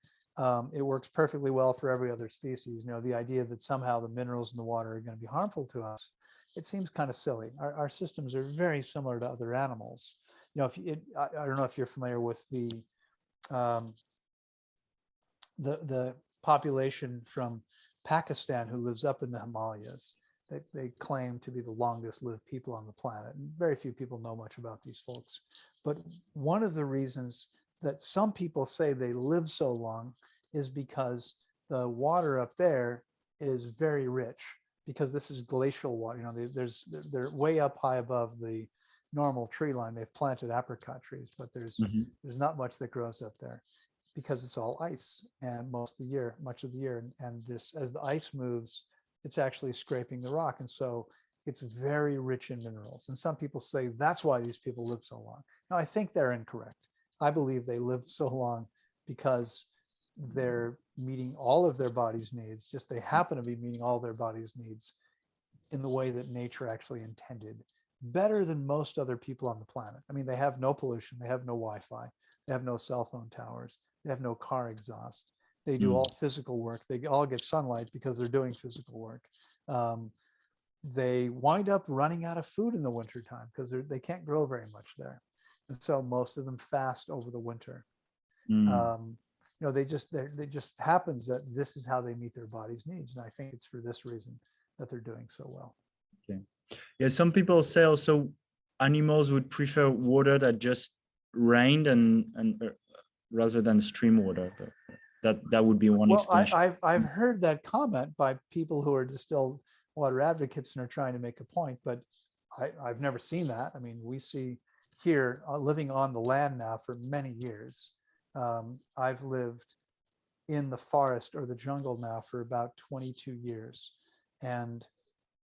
[SPEAKER 2] It works perfectly well for every other species. You know, the idea that somehow the minerals in the water are going to be harmful to us, it seems kind of silly. Our systems are very similar to other animals. You know, I don't know if you're familiar with the population from Pakistan who lives up in the Himalayas. They claim to be the longest lived people on the planet. And very few people know much about these folks. But one of the reasons that some people say they live so long is because the water up there is very rich, because this is glacial water. You know, they're way up high above the normal tree line. They've planted apricot trees, but there's not much that grows up there because it's all ice, and much of the year. And this, as the ice moves, it's actually scraping the rock. And so it's very rich in minerals. And some people say that's why these people live so long. Now, I think they're incorrect. I believe they live so long because they're meeting all of their body's needs. Just they happen to be meeting all their body's needs in the way that nature actually intended, better than most other people on the planet. I mean, they have no pollution. They have no Wi-Fi. They have no cell phone towers. They have no car exhaust. They do all physical work. They all get sunlight because they're doing physical work. They wind up running out of food in the wintertime because they can't grow very much there. And so most of them fast over the winter. You know, they just happens that this is how they meet their body's needs. And I think it's for this reason that they're doing so well.
[SPEAKER 1] Okay. Yeah, some people say also animals would prefer water that just rained and rather than stream water. That would be one explanation.
[SPEAKER 2] I've heard that comment by people who are distilled water advocates and are trying to make a point, but I've never seen that. I mean, we see here living on the land now for many years. I've lived in the forest or the jungle now for about 22 years, and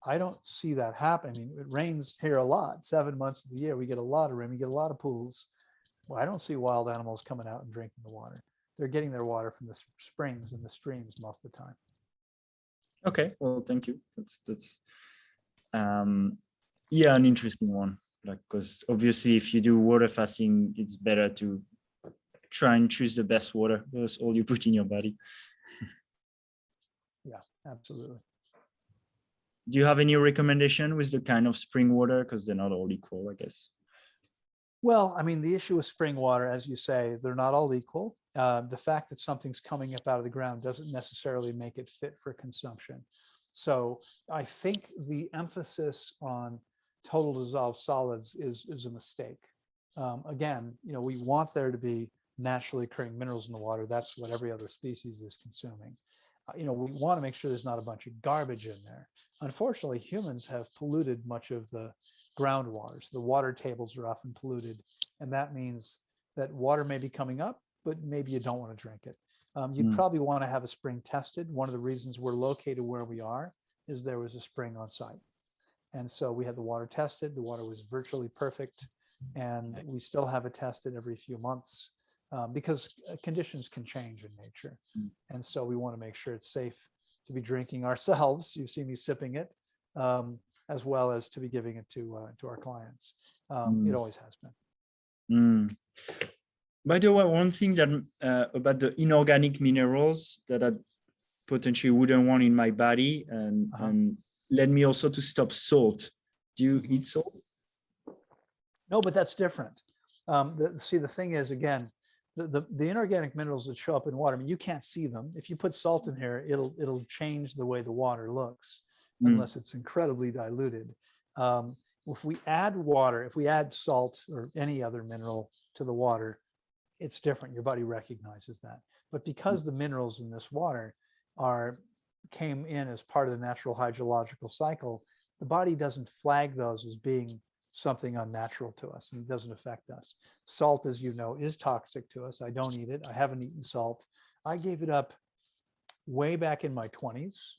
[SPEAKER 2] I don't see that happen. I mean, it rains here a lot, 7 months of the year. We get a lot of rain, we get a lot of pools. Well, I don't see wild animals coming out and drinking the water. They're getting their water from the springs and the streams most of the time.
[SPEAKER 1] Okay, well, thank you. That's yeah, an interesting one. Like, because obviously, if you do water fasting, it's better to try and choose the best water. That's all you put in your body.
[SPEAKER 2] Yeah, absolutely.
[SPEAKER 1] Do you have any recommendation with the kind of spring water? Because they're not all equal, I guess.
[SPEAKER 2] Well, I mean, the issue with spring water, as you say, they're not all equal. The fact that something's coming up out of the ground doesn't necessarily make it fit for consumption. So I think the emphasis on total dissolved solids is a mistake. Again, you know, we want there to be naturally occurring minerals in the water. That's what every other species is consuming. We want to make sure there's not a bunch of garbage in there. Unfortunately, humans have polluted much of the groundwaters. The water tables are often polluted, and that means that water may be coming up, but maybe you don't want to drink it. You'd probably want to have a spring tested. One of the reasons we're located where we are is there was a spring on site. And so we had the water tested. The water was virtually perfect. And we still have it tested every few months because conditions can change in nature. And so we want to make sure it's safe to be drinking ourselves. You see me sipping it, as well as to be giving it to our clients. It always has been.
[SPEAKER 1] By the way, one thing that about the inorganic minerals that I potentially wouldn't want in my body and led me also to stop salt. Do you eat salt?
[SPEAKER 2] No, but that's different. The thing is, again, the inorganic minerals that show up in water, I mean, you can't see them. If you put salt in here, it'll change the way the water looks, unless it's incredibly diluted. If we add salt or any other mineral to the water, it's different. Your body recognizes that. But because the minerals in this water came in as part of the natural hydrological cycle, the body doesn't flag those as being something unnatural to us, and it doesn't affect us. Salt, as you know, is toxic to us. I don't eat it. I haven't eaten salt. I gave it up way back in my 20s,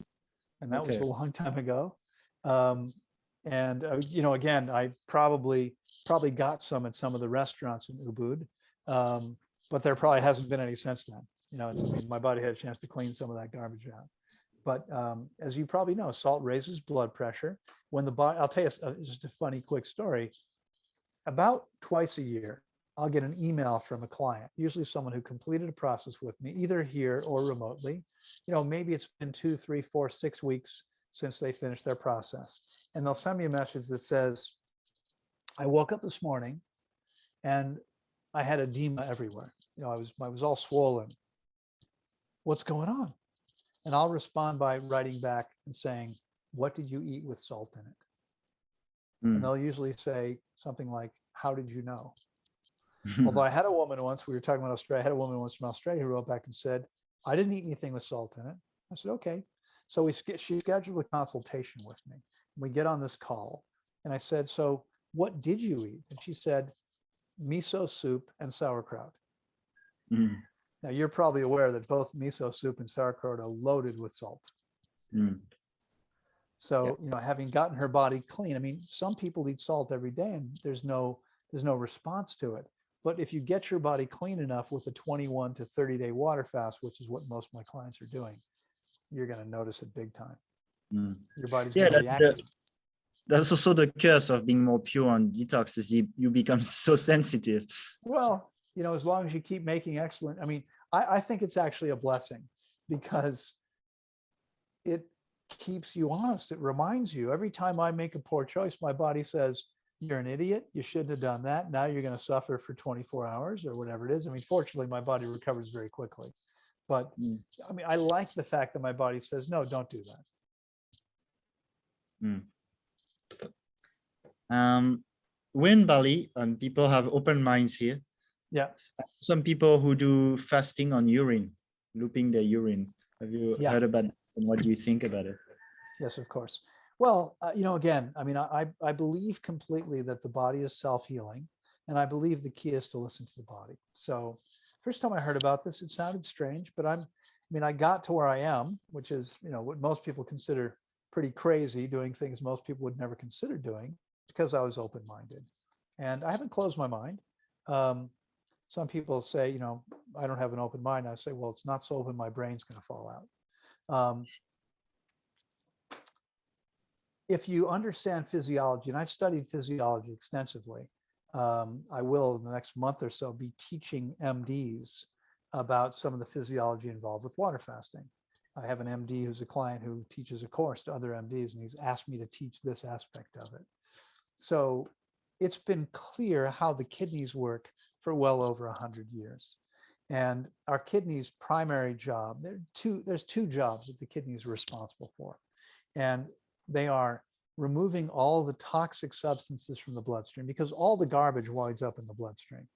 [SPEAKER 2] and that was a long time ago. Again, I probably got some at some of the restaurants in Ubud, but there probably hasn't been any since then. My body had a chance to clean some of that garbage out. But as you probably know, salt raises blood pressure. When the body, I'll tell you just a funny quick story. About twice a year, I'll get an email from a client, usually someone who completed a process with me, either here or remotely. Maybe it's been 2, 3, 4, 6 weeks since they finished their process. And they'll send me a message that says, I woke up this morning and I had edema everywhere. I was all swollen. What's going on? And I'll respond by writing back and saying, what did you eat with salt in it? And they'll usually say something like, how did you know? Although I had a woman once, we were talking about Australia, I had a woman once from Australia who wrote back and said, I didn't eat anything with salt in it. I said, okay. So she scheduled a consultation with me. We get on this call and I said, so what did you eat? And she said, miso soup and sauerkraut. Now, you're probably aware that both miso soup and sauerkraut are loaded with salt. So, having gotten her body clean, I mean, some people eat salt every day and there's no response to it. But if you get your body clean enough with a 21 to 30-day water fast, which is what most of my clients are doing, you're going to notice it big time. Your body's going to react.
[SPEAKER 1] That's also the curse of being more pure on detox, is you become so sensitive.
[SPEAKER 2] Well, as long as you keep making excellent, I mean, I think it's actually a blessing because it keeps you honest. It reminds you every time I make a poor choice, my body says, you're an idiot. You shouldn't have done that. Now you're going to suffer for 24 hours or whatever it is. I mean, fortunately, my body recovers very quickly. But I mean, I like the fact that my body says, no, don't do
[SPEAKER 1] that. We're in Bali and people have open minds here.
[SPEAKER 2] Yeah.
[SPEAKER 1] Some people who do fasting on urine, looping their urine. Have you heard about that? And what do you think about it?
[SPEAKER 2] Yes, of course. Well, again, I mean, I believe completely that the body is self-healing, and I believe the key is to listen to the body. So first time I heard about this, it sounded strange, but I got to where I am, which is, what most people consider pretty crazy, doing things most people would never consider doing, because I was open-minded. And I haven't closed my mind. Some people say, I don't have an open mind. I say, well, it's not so open, my brain's going to fall out. If you understand physiology, and I've studied physiology extensively, I will in the next month or so be teaching MDs about some of the physiology involved with water fasting. I have an MD who's a client who teaches a course to other MDs, and he's asked me to teach this aspect of it. So it's been clear how the kidneys work for well over 100 years. And our kidneys' primary job, there's two jobs that the kidneys are responsible for. And they are removing all the toxic substances from the bloodstream, because all the garbage winds up in the bloodstream.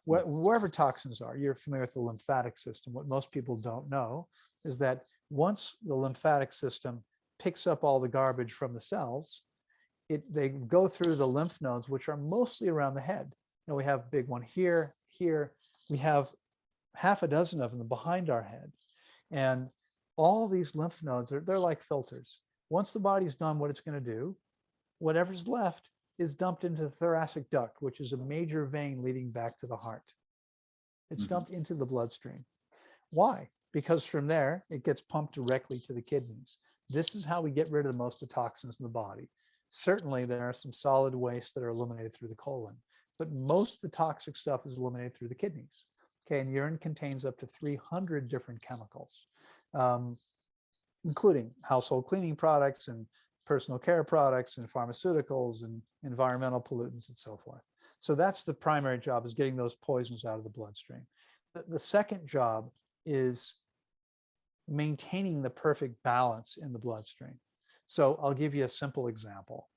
[SPEAKER 2] wherever toxins are, you're familiar with the lymphatic system. What most people don't know is that once the lymphatic system picks up all the garbage from the cells, they go through the lymph nodes, which are mostly around the head. We have a big one here, here. We have half a dozen of them behind our head. And all these lymph nodes, they're like filters. Once the body's done what it's going to do, whatever's left is dumped into the thoracic duct, which is a major vein leading back to the heart. It's dumped into the bloodstream. Why? Because from there, it gets pumped directly to the kidneys. This is how we get rid of the most of toxins in the body. Certainly, there are some solid wastes that are eliminated through the colon, but most of the toxic stuff is eliminated through the kidneys. Okay, and urine contains up to 300 different chemicals, including household cleaning products and personal care products and pharmaceuticals and environmental pollutants and so forth. So that's the primary job, is getting those poisons out of the bloodstream. The second job is maintaining the perfect balance in the bloodstream. So I'll give you a simple example.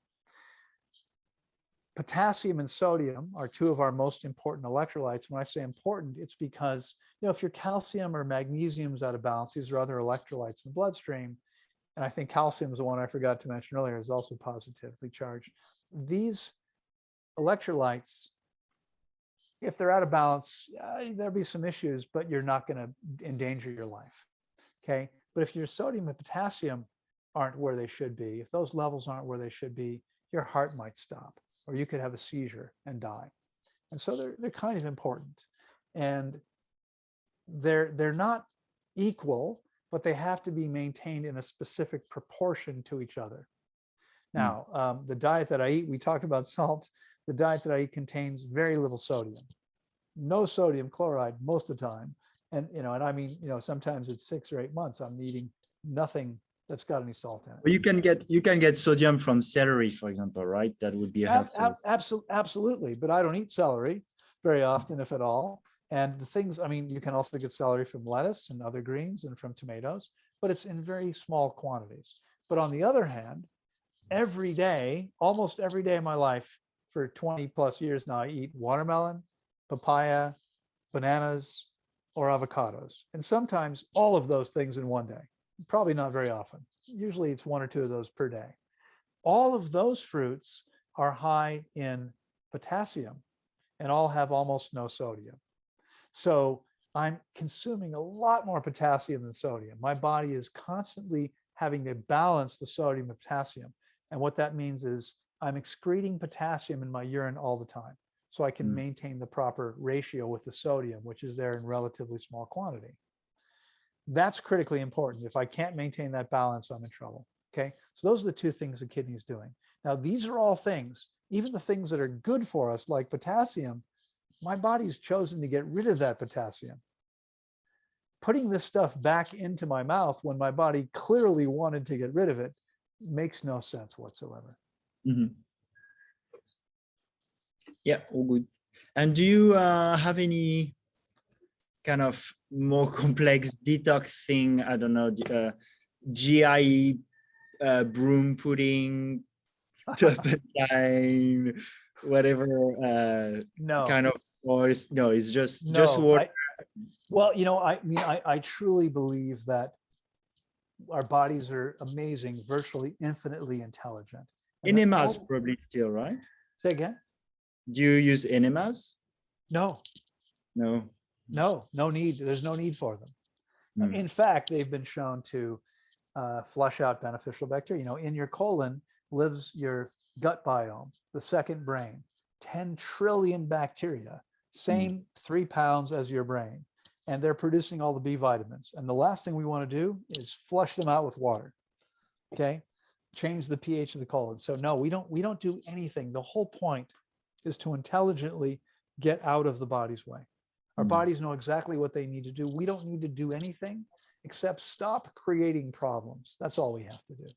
[SPEAKER 2] Potassium and sodium are two of our most important electrolytes. When I say important, it's because, if your calcium or magnesium is out of balance, these are other electrolytes in the bloodstream. And I think calcium is the one I forgot to mention earlier, is also positively charged. These electrolytes, if they're out of balance, there'll be some issues, but you're not going to endanger your life. Okay. But if your sodium and potassium aren't where they should be, if those levels aren't where they should be, your heart might stop, or you could have a seizure and die. And so they're kind of important. And they're not equal, but they have to be maintained in a specific proportion to each other. Now, the diet that I eat, we talked about salt. The diet that I eat contains very little sodium, no sodium chloride most of the time. And, and I mean, sometimes it's 6 or 8 months I'm eating nothing that's got any salt in it.
[SPEAKER 1] Well, you can get sodium from celery, for example, right? That would be helpful.
[SPEAKER 2] Absolutely, but I don't eat celery very often, if at all. And the things, I mean, you can also get celery from lettuce and other greens and from tomatoes, but it's in very small quantities. But on the other hand, every day, almost every day of my life for 20 plus years now, I eat watermelon, papaya, bananas, or avocados. And sometimes all of those things in one day. Probably not very often. Usually it's 1 or 2 of those per day. All of those fruits are high in potassium and all have almost no sodium. So I'm consuming a lot more potassium than sodium. My body is constantly having to balance the sodium and potassium. And what that means is I'm excreting potassium in my urine all the time, so I can maintain the proper ratio with the sodium, which is there in relatively small quantity. That's critically important. If I can't maintain that balance, I'm in trouble. Okay. So those are the 2 things the kidney is doing. Now, these are all things, even the things that are good for us, like potassium, my body's chosen to get rid of that potassium. Putting this stuff back into my mouth when my body clearly wanted to get rid of it makes no sense whatsoever.
[SPEAKER 1] Yeah, all good. And do you have any kind of more complex detox thing? I don't know, GI broom pudding, turpentine, whatever
[SPEAKER 2] No.
[SPEAKER 1] kind of oils? No, it's just
[SPEAKER 2] No,
[SPEAKER 1] water.
[SPEAKER 2] I truly believe that our bodies are amazing, virtually infinitely intelligent.
[SPEAKER 1] Enemas probably still, right?
[SPEAKER 2] Say again?
[SPEAKER 1] Do you use enemas?
[SPEAKER 2] No.
[SPEAKER 1] No.
[SPEAKER 2] No need. There's no need for them. In fact, they've been shown to flush out beneficial bacteria. In your colon lives your gut biome, the second brain, 10 trillion bacteria, same 3 pounds as your brain. And they're producing all the B vitamins. And the last thing we want to do is flush them out with water. Okay. Change the pH of the colon. So no, we don't do anything. The whole point is to intelligently get out of the body's way. Our bodies know exactly what they need to do. We don't need to do anything except stop creating problems. That's all we have to do.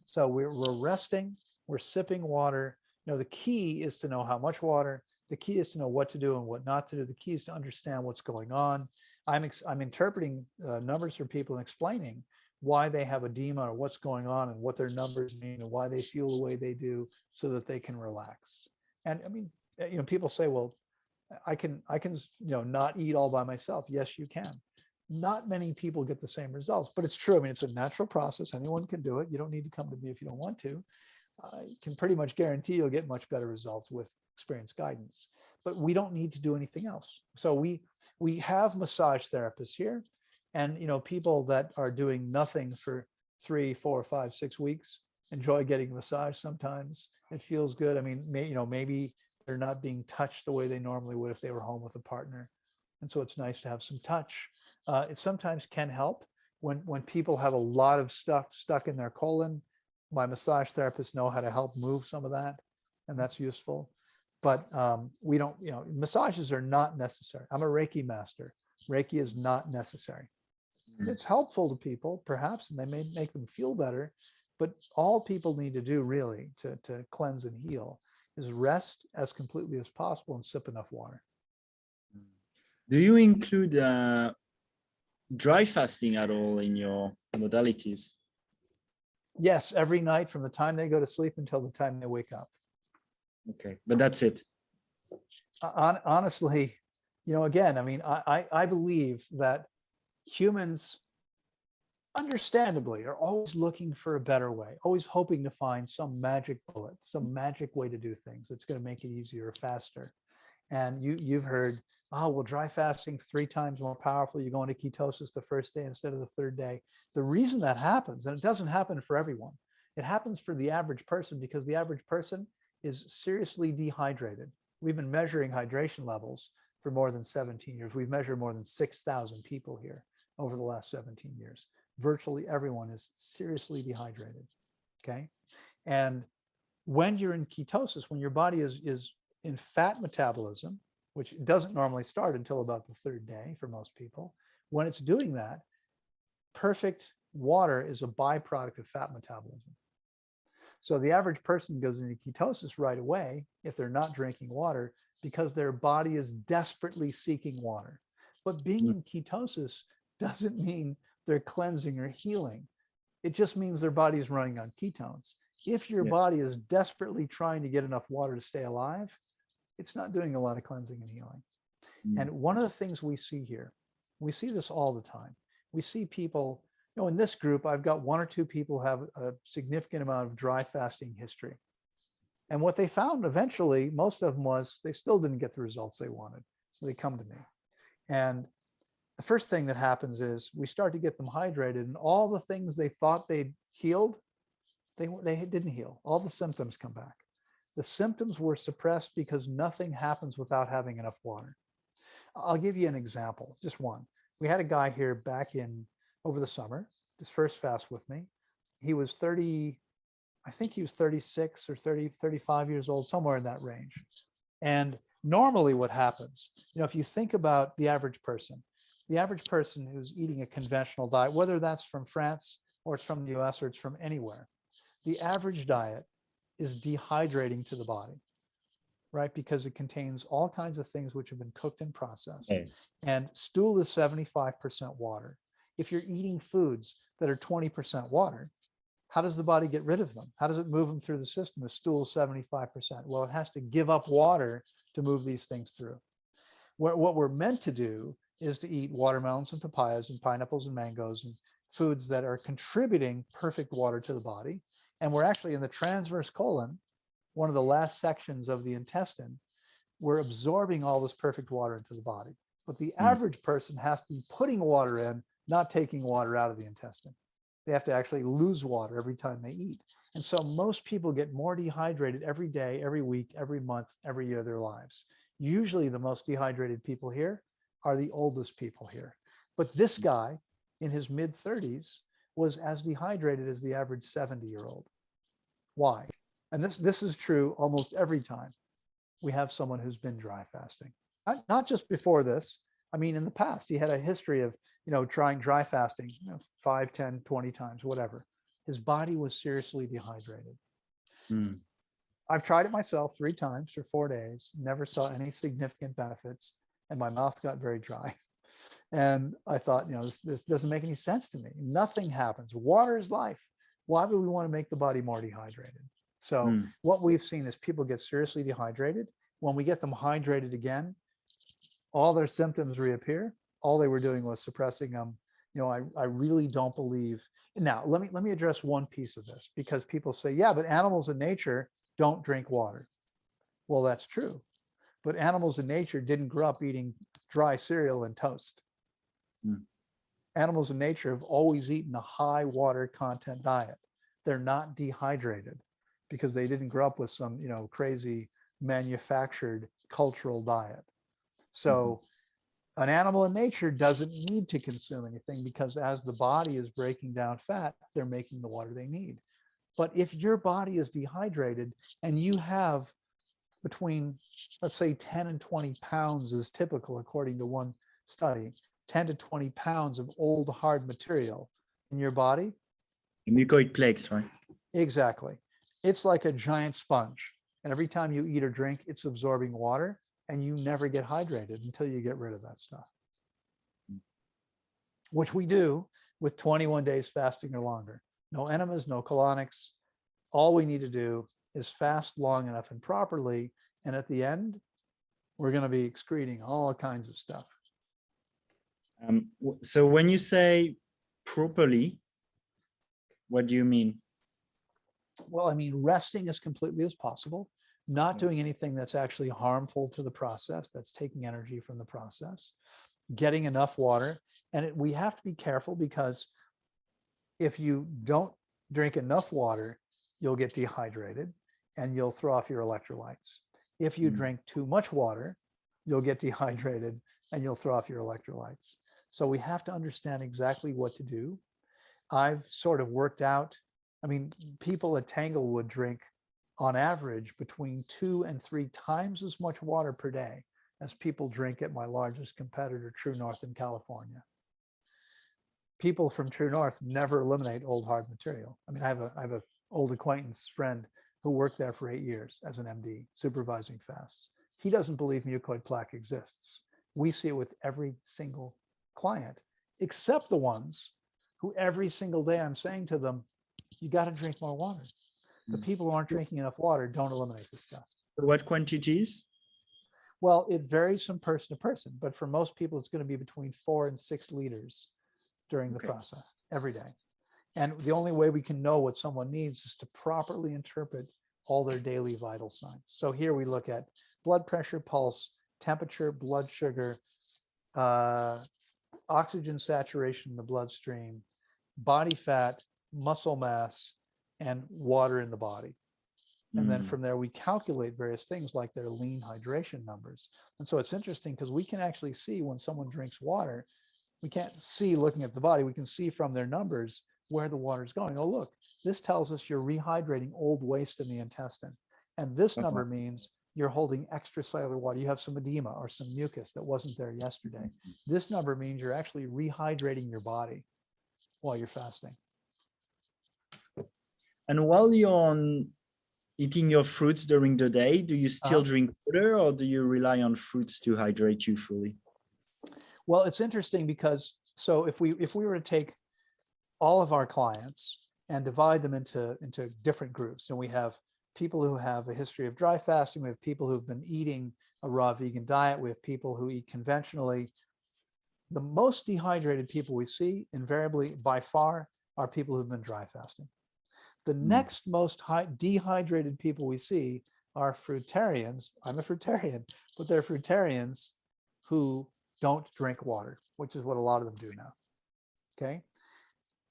[SPEAKER 2] So we're resting, we're sipping water. The key is to know how much water. The key is to know what to do and what not to do. The key is to understand what's going on. I'm interpreting numbers for people and explaining why they have edema or what's going on and what their numbers mean and why they feel the way they do so that they can relax. And I mean, people say, well, I can, not eat all by myself. Yes, you can. Not many people get the same results, but it's true. I mean, it's a natural process. Anyone can do it. You don't need to come to me if you don't want to. I can pretty much guarantee you'll get much better results with experienced guidance, but we don't need to do anything else. So we have massage therapists here, and people that are doing nothing for 3, 4, 5, 6 weeks enjoy getting a massage. Sometimes it feels good. I mean, maybe they're not being touched the way they normally would if they were home with a partner, and so it's nice to have some touch. It sometimes can help when people have a lot of stuff stuck in their colon. My massage therapists know how to help move some of that, and that's useful. But we don't, massages are not necessary. I'm a Reiki master. Reiki is not necessary. It's helpful to people, perhaps, and they may make them feel better. But all people need to do really to cleanse and heal is rest as completely as possible and sip enough water.
[SPEAKER 1] Do you include dry fasting at all in your modalities?
[SPEAKER 2] Yes, every night from the time they go to sleep until the time they wake up.
[SPEAKER 1] Okay, but that's it.
[SPEAKER 2] Honestly, again, I mean, I believe that humans, understandably, are always looking for a better way, always hoping to find some magic bullet, some magic way to do things that's going to make it easier or faster. And you've heard, well, dry fasting's 3 times more powerful. You go into ketosis the first day instead of the third day. The reason that happens, and it doesn't happen for everyone, it happens for the average person because the average person is seriously dehydrated. We've been measuring hydration levels for more than 17 years. We've measured more than 6,000 people here over the last 17 years. Virtually everyone is seriously dehydrated, okay? And when you're in ketosis, when your body is in fat metabolism, which doesn't normally start until about the 3rd day for most people, when it's doing that, perfect water is a byproduct of fat metabolism. So the average person goes into ketosis right away if they're not drinking water because their body is desperately seeking water. But being in ketosis doesn't mean they're cleansing or healing. It just means their body is running on ketones. If your body is desperately trying to get enough water to stay alive, it's not doing a lot of cleansing and healing. And one of the things we see here, we see this all the time. We see people, in this group, I've got 1 or 2 people who have a significant amount of dry fasting history. And what they found eventually, most of them was they still didn't get the results they wanted. So they come to me. And the first thing that happens is we start to get them hydrated, and all the things they thought they'd healed, they didn't heal. All the symptoms come back. The symptoms were suppressed because nothing happens without having enough water. I'll give you an example, just one. We had a guy here back over the summer, his first fast with me. He was 30, I think he was 36 or 30, 35 years old, somewhere in that range. And normally what happens, if you think about the average person who's eating a conventional diet, whether that's from France or it's from the US or it's from anywhere, the average diet is dehydrating to the body, right? Because it contains all kinds of things which have been cooked and processed. Okay. And stool is 75% water. If you're eating foods that are 20% water, how does the body get rid of them? How does it move them through the system if stool is 75%? Well, it has to give up water to move these things through. What we're meant to do is to eat watermelons and papayas and pineapples and mangoes and foods that are contributing perfect water to the body. And we're actually in the transverse colon, one of the last sections of the intestine, we're absorbing all this perfect water into the body. But the average person has to be putting water in, not taking water out of the intestine. They have to actually lose water every time they eat. And so most people get more dehydrated every day, every week, every month, every year of their lives. Usually the most dehydrated people here are the oldest people here. But this guy in his mid-30s was as dehydrated as the average 70-year-old. Why? And this is true almost every time we have someone who's been dry fasting. Not just before this. I mean, in the past, he had a history of, trying dry fasting 5, 10, 20 times, whatever. His body was seriously dehydrated. I've tried it myself 3 times for 4 days, never saw any significant benefits, and my mouth got very dry. And I thought, this doesn't make any sense to me. Nothing happens. Water is life. Why would we want to make the body more dehydrated? So what we've seen is people get seriously dehydrated. When we get them hydrated again, all their symptoms reappear. All they were doing was suppressing them. I really don't believe. Now, let me address one piece of this, because people say, yeah, but animals in nature don't drink water. Well, that's true. But animals in nature didn't grow up eating dry cereal and toast.
[SPEAKER 1] Mm.
[SPEAKER 2] Animals in nature have always eaten a high water content diet. They're not dehydrated because they didn't grow up with some, crazy manufactured cultural diet. So an animal in nature doesn't need to consume anything, because as the body is breaking down fat, they're making the water they need. But if your body is dehydrated and you have between, let's say 10 and 20 pounds is typical, according to one study, 10 to 20 pounds of old hard material in your body.
[SPEAKER 1] The mucoid plaques, right?
[SPEAKER 2] Exactly. It's like a giant sponge. And every time you eat or drink, it's absorbing water, and you never get hydrated until you get rid of that stuff, which we do with 21 days fasting or longer. No enemas, no colonics. All we need to do is fast long enough and properly. And at the end, we're going to be excreting all kinds of stuff.
[SPEAKER 1] So when you say properly, what do you mean?
[SPEAKER 2] Well, I mean, resting as completely as possible, not doing anything that's actually harmful to the process, that's taking energy from the process, getting enough water. And we have to be careful, because if you don't drink enough water, you'll get dehydrated and you'll throw off your electrolytes. If you drink too much water, you'll get dehydrated and you'll throw off your electrolytes. So we have to understand exactly what to do. I've sort of worked out, people at Tanglewood drink on average between 2 and 3 times as much water per day as people drink at my largest competitor, True North in California. People from True North never eliminate old hard material. I have a old acquaintance friend who worked there for 8 years as an MD, supervising fasts. He doesn't believe mucoid plaque exists. We see it with every single client, except the ones who every single day I'm saying to them, you got to drink more water. The people who aren't drinking enough water don't eliminate this stuff.
[SPEAKER 1] What quantities?
[SPEAKER 2] Well, it varies from person to person, but for most people, it's going to be between 4 and 6 liters during the process every day. And the only way we can know what someone needs is to properly interpret all their daily vital signs. So here we look at blood pressure, pulse, temperature, blood sugar, oxygen saturation in the bloodstream, body fat, muscle mass, and water in the body. And then from there, we calculate various things like their lean hydration numbers. And so it's interesting because we can actually see when someone drinks water. We can't see looking at the body. We can see from their numbers where the water is going. Oh, look, this tells us you're rehydrating old waste in the intestine. And this number means you're holding extracellular water. You have some edema or some mucus that wasn't there yesterday. This number means you're actually rehydrating your body while you're fasting.
[SPEAKER 1] And while you're on eating your fruits during the day, do you still drink water, or do you rely on fruits to hydrate you fully?
[SPEAKER 2] Well, it's interesting because, so if we were to take all of our clients and divide them into different groups, and we have people who have a history of dry fasting, we have people who've been eating a raw vegan diet, we have people who eat conventionally. The most dehydrated people we see invariably by far are people who've been dry fasting. The next most dehydrated people we see are fruitarians. I'm a fruitarian, but they're fruitarians who don't drink water, which is what a lot of them do now. Okay.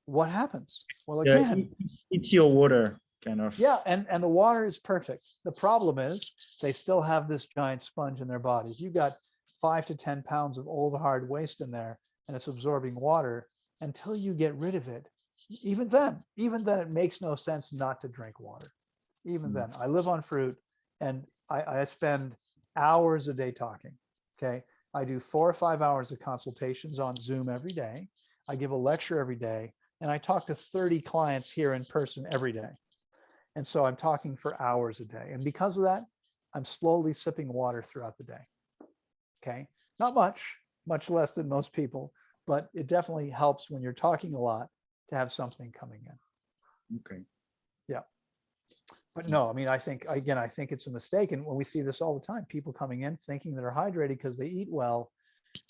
[SPEAKER 2] What happens? Well, again,
[SPEAKER 1] it's your water kind of.
[SPEAKER 2] Yeah. And the water is perfect. The problem is they still have this giant sponge in their bodies. You've got 5 to 10 pounds of old hard waste in there, and it's absorbing water. Until you get rid of it, even then it makes no sense not to drink water. Even then, I live on fruit, and I spend hours a day talking. Okay. I do 4 or 5 hours of consultations on Zoom every day. I give a lecture every day, and I talk to 30 clients here in person every day. And so I'm talking for hours a day. And because of that, I'm slowly sipping water throughout the day. Okay. Not much less than most people, but it definitely helps when you're talking a lot to have something coming in.
[SPEAKER 1] Okay.
[SPEAKER 2] Yeah. But no, I mean, I think, again, I think it's a mistake. And when we see this all the time, people coming in thinking they're hydrated because they eat well,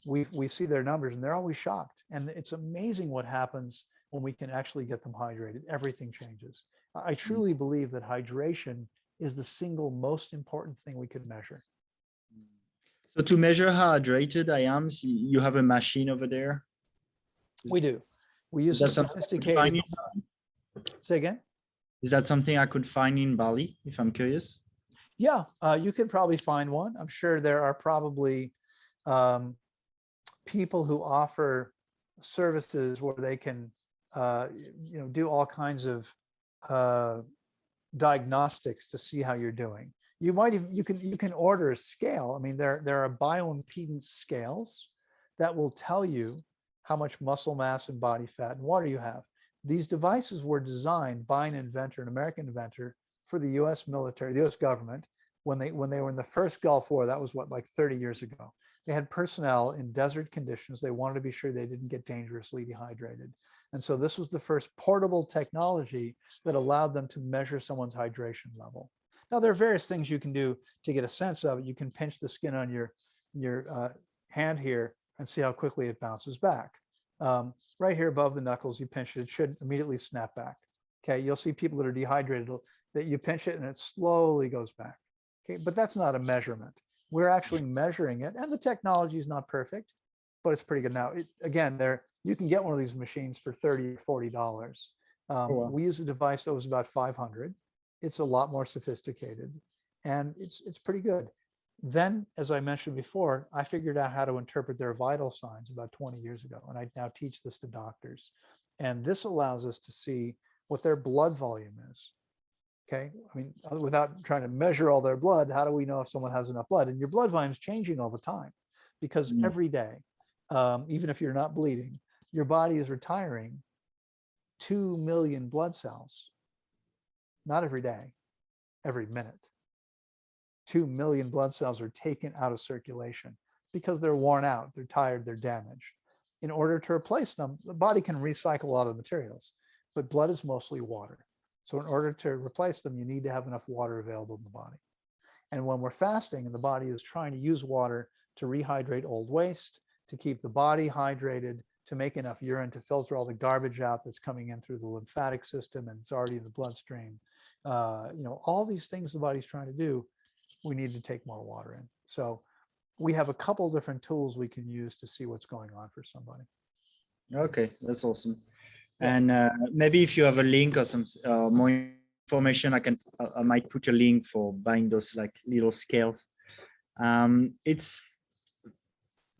[SPEAKER 2] we see their numbers and they're always shocked. And it's amazing what happens when we can actually get them hydrated. Everything changes. I truly believe that hydration is the single most important thing we could measure.
[SPEAKER 1] So to measure how hydrated I am, you have a machine over there.
[SPEAKER 2] We do. We use a sophisticated. Say again?
[SPEAKER 1] Is that something I could find in Bali, if I'm curious?
[SPEAKER 2] Yeah, you could probably find one. I'm sure there are probably people who offer services where they can, do all kinds of diagnostics to see how you're doing. You might even, you can order a scale. I mean, there are bioimpedance scales that will tell you how much muscle mass and body fat and water you have. These devices were designed by an inventor, an American inventor, for the U.S. military, the U.S. government, when they were in the first Gulf War. That was like 30 years ago. They had personnel in desert conditions. They wanted to be sure they didn't get dangerously dehydrated. And so this was the first portable technology that allowed them to measure someone's hydration level. Now, there are various things you can do to get a sense of it. You can pinch the skin on your hand here and see how quickly it bounces back. Right here above the knuckles, you pinch it, it should immediately snap back. Okay, you'll see people that are dehydrated that you pinch it and it slowly goes back. Okay, but that's not a measurement. We're actually measuring it, and the technology is not perfect, but it's pretty good. Now, again, you can get one of these machines for $30 or $40.
[SPEAKER 1] Wow.
[SPEAKER 2] We use a device that was about $500. It's a lot more sophisticated, and it's pretty good. Then, as I mentioned before, I figured out how to interpret their vital signs about 20 years ago, and I now teach this to doctors. And this allows us to see what their blood volume is. Okay, I mean, without trying to measure all their blood, how do we know if someone has enough blood? And your blood volume is changing all the time, because every day, even if you're not bleeding, your body is retiring 2 million blood cells. Not every day, every minute. 2 million blood cells are taken out of circulation because they're worn out, they're tired, they're damaged. In order to replace them, the body can recycle a lot of materials, but blood is mostly water. So in order to replace them, you need to have enough water available in the body. And when we're fasting and the body is trying to use water to rehydrate old waste, to keep the body hydrated, to make enough urine to filter all the garbage out that's coming in through the lymphatic system and it's already in the bloodstream, all these things the body's trying to do, we need to take more water in. So we have a couple different tools we can use to see what's going on for somebody.
[SPEAKER 1] Okay, that's awesome. And maybe if you have a link or some more information, I might put a link for buying those like little scales. It's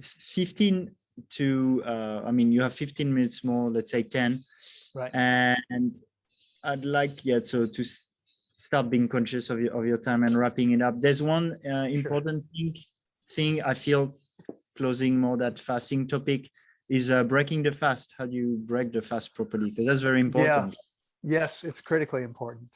[SPEAKER 1] 15 to you have 15 minutes more, let's say 10,
[SPEAKER 2] right?
[SPEAKER 1] And I'd like to start being conscious of your time and wrapping it up. There's one important thing I feel, closing more that fasting topic, is breaking the fast. How do you break the fast properly? Because that's very important.
[SPEAKER 2] Yeah. Yes, it's critically important.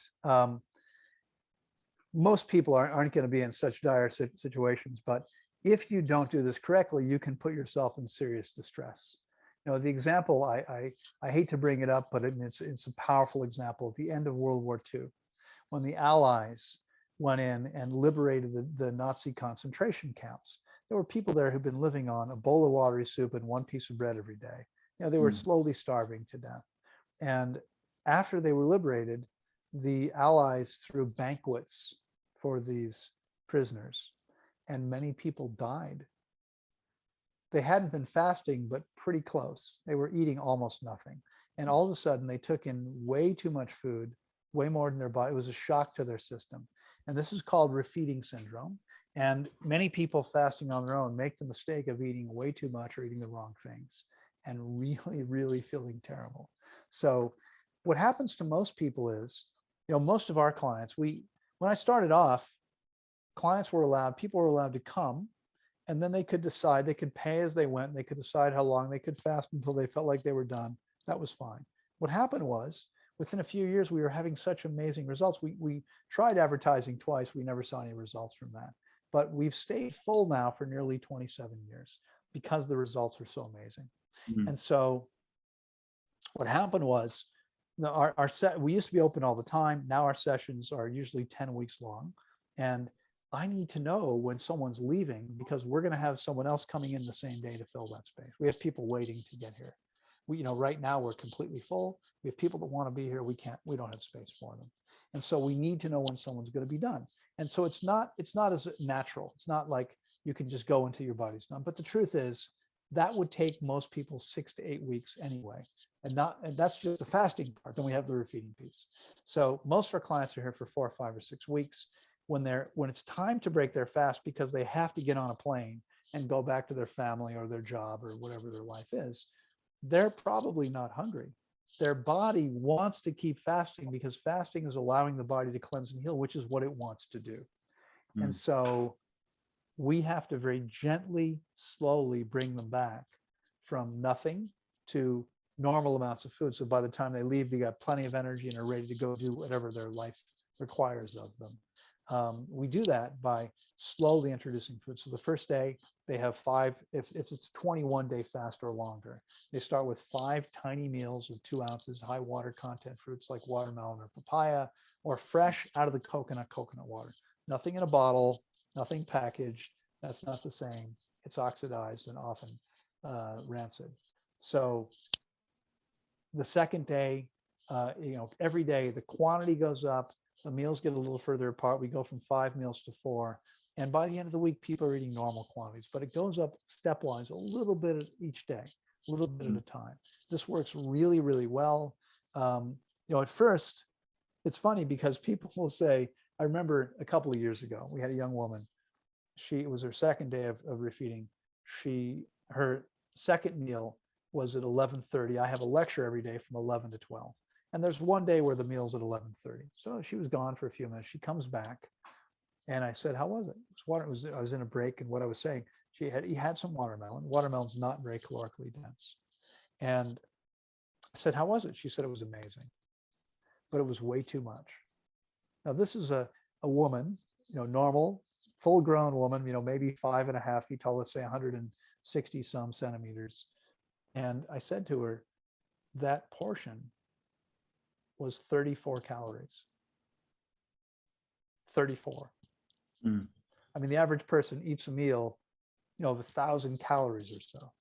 [SPEAKER 2] Most people aren't going to be in such dire situations, but if you don't do this correctly, you can put yourself in serious distress. The example, I hate to bring it up, but it's a powerful example. At the end of World War II, when the Allies went in and liberated the Nazi concentration camps, there were people there who'd been living on a bowl of watery soup and one piece of bread every day. They were slowly starving to death. And after they were liberated, the Allies threw banquets for these prisoners, and many people died. They hadn't been fasting, but pretty close. They were eating almost nothing. And all of a sudden, they took in way too much food, way more than their body. It was a shock to their system. And this is called refeeding syndrome. And many people fasting on their own make the mistake of eating way too much or eating the wrong things and really, really feeling terrible. So what happens to most people is, most of our clients, when I started off, people were allowed to come, and then they could decide, they could pay as they went, they could decide how long they could fast until they felt like they were done. That was fine. What happened was, within a few years, we were having such amazing results. We tried advertising twice. We never saw any results from that. But we've stayed full now for nearly 27 years because the results are so amazing. And so what happened was, No, our set, we used to be open all the time. Now our sessions are usually 10 weeks long. And I need to know when someone's leaving, because we're going to have someone else coming in the same day to fill that space. We have people waiting to get here. Right now we're completely full. We have people that want to be here. We don't have space for them. And so we need to know when someone's going to be done. And so it's not as natural. It's not like you can just go until your body's done. But the truth is that would take most people 6 to 8 weeks anyway. And that's just the fasting part. Then we have the refeeding piece. So most of our clients are here for 4 or 5 or 6 weeks. When it's time to break their fast, because they have to get on a plane and go back to their family or their job or whatever their life is, they're probably not hungry. Their body wants to keep fasting because fasting is allowing the body to cleanse and heal, which is what it wants to do. And so we have to very gently, slowly bring them back from nothing to normal amounts of food. So by the time they leave, they got plenty of energy and are ready to go do whatever their life requires of them. We do that by slowly introducing food. So the first day they have 5, if it's 21-day fast or longer, they start with 5 tiny meals of 2 ounces, high water content fruits like watermelon or papaya, or fresh out of the coconut water. Nothing in a bottle, nothing packaged. That's not the same. It's oxidized and often rancid. So the second day, every day the quantity goes up. The meals get a little further apart. We go from 5 meals to 4. And by the end of the week, people are eating normal quantities, but it goes up stepwise a little bit each day, a little bit at a time. This works really, really well. At first, it's funny because people will say, I remember a couple of years ago, we had a young woman. It was her second day of refeeding. Her second meal was at 11:30. I have a lecture every day from 11 to 12. And there's one day where the meal's at 11:30. So she was gone for a few minutes. She comes back and I said, how was it? I was in a break, and what I was saying, he had some watermelon. Watermelon's not very calorically dense. And I said, how was it? She said it was amazing, but it was way too much. Now this is a woman, normal, full grown woman, maybe 5.5 feet tall, let's say 160 some centimeters. And I said to her, that portion was 34 calories. 34. I mean, the average person eats a meal, of 1,000 calories or so.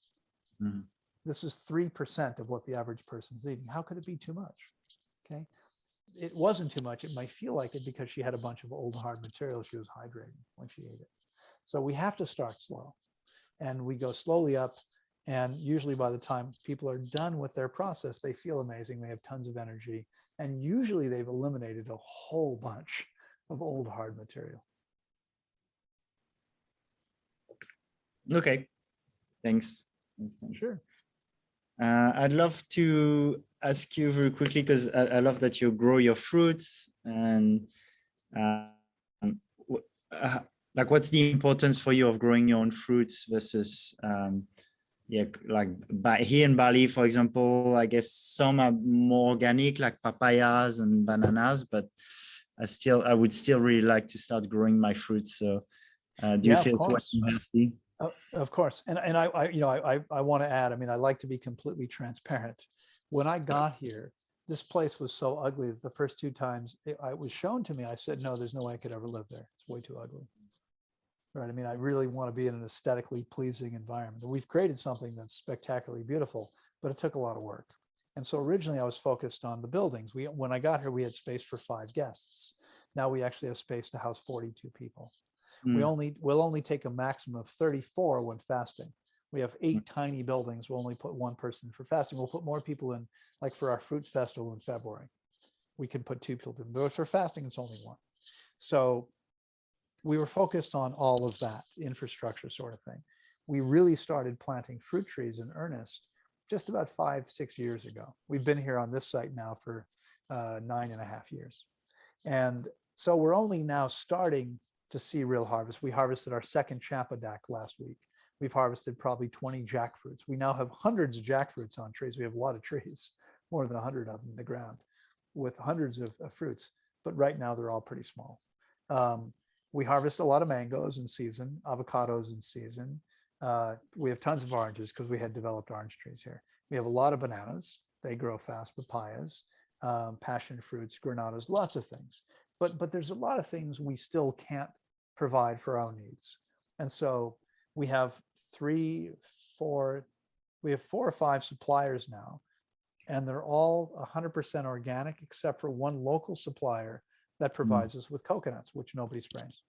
[SPEAKER 2] This is 3% of what the average person's eating. How could it be too much? Okay. It wasn't too much. It might feel like it because she had a bunch of old hard material. She was hydrating when she ate it. So we have to start slow, and we go slowly up. And usually by the time people are done with their process, they feel amazing. They have tons of energy. And usually they've eliminated a whole bunch of old hard material.
[SPEAKER 1] Okay, thanks.
[SPEAKER 2] Sure.
[SPEAKER 1] I'd love to ask you very quickly, because I love that you grow your fruits, and what's the importance for you of growing your own fruits versus like here in Bali, for example, I guess some are more organic, like papayas and bananas, but I would still really like to start growing my fruits. So do you feel it's healthy?
[SPEAKER 2] Of course. And I want to add, I like to be completely transparent. When I got here, this place was so ugly that the first 2 times it was shown to me, I said, no, there's no way I could ever live there. It's way too ugly. Right. I really want to be in an aesthetically pleasing environment. And we've created something that's spectacularly beautiful, but it took a lot of work. And so originally I was focused on the buildings. When I got here, we had space for 5 guests. Now we actually have space to house 42 people. We'll only take a maximum of 34 when fasting. We have 8 tiny buildings. We'll only put 1 person for fasting. We'll put more people in, like for our fruit festival in February. We can put 2 people in, but for fasting, it's only 1. So we were focused on all of that infrastructure sort of thing. We really started planting fruit trees in earnest just about 5-6 years ago. We've been here on this site now for 9.5 years. And so we're only now starting to see real harvest. We harvested our second champadak last week. We've harvested probably 20 jackfruits. We now have hundreds of jackfruits on trees. We have a lot of trees, more than 100 of them in the ground with hundreds of fruits. But right now they're all pretty small. We harvest a lot of mangoes in season, avocados in season. We have tons of oranges because we had developed orange trees here. We have a lot of bananas. They grow fast, papayas. passion fruits, granadas, lots of things. But there's a lot of things we still can't provide for our needs. And so we have four or five suppliers now, and they're all 100% organic except for one local supplier that provides us with coconuts, which nobody sprays.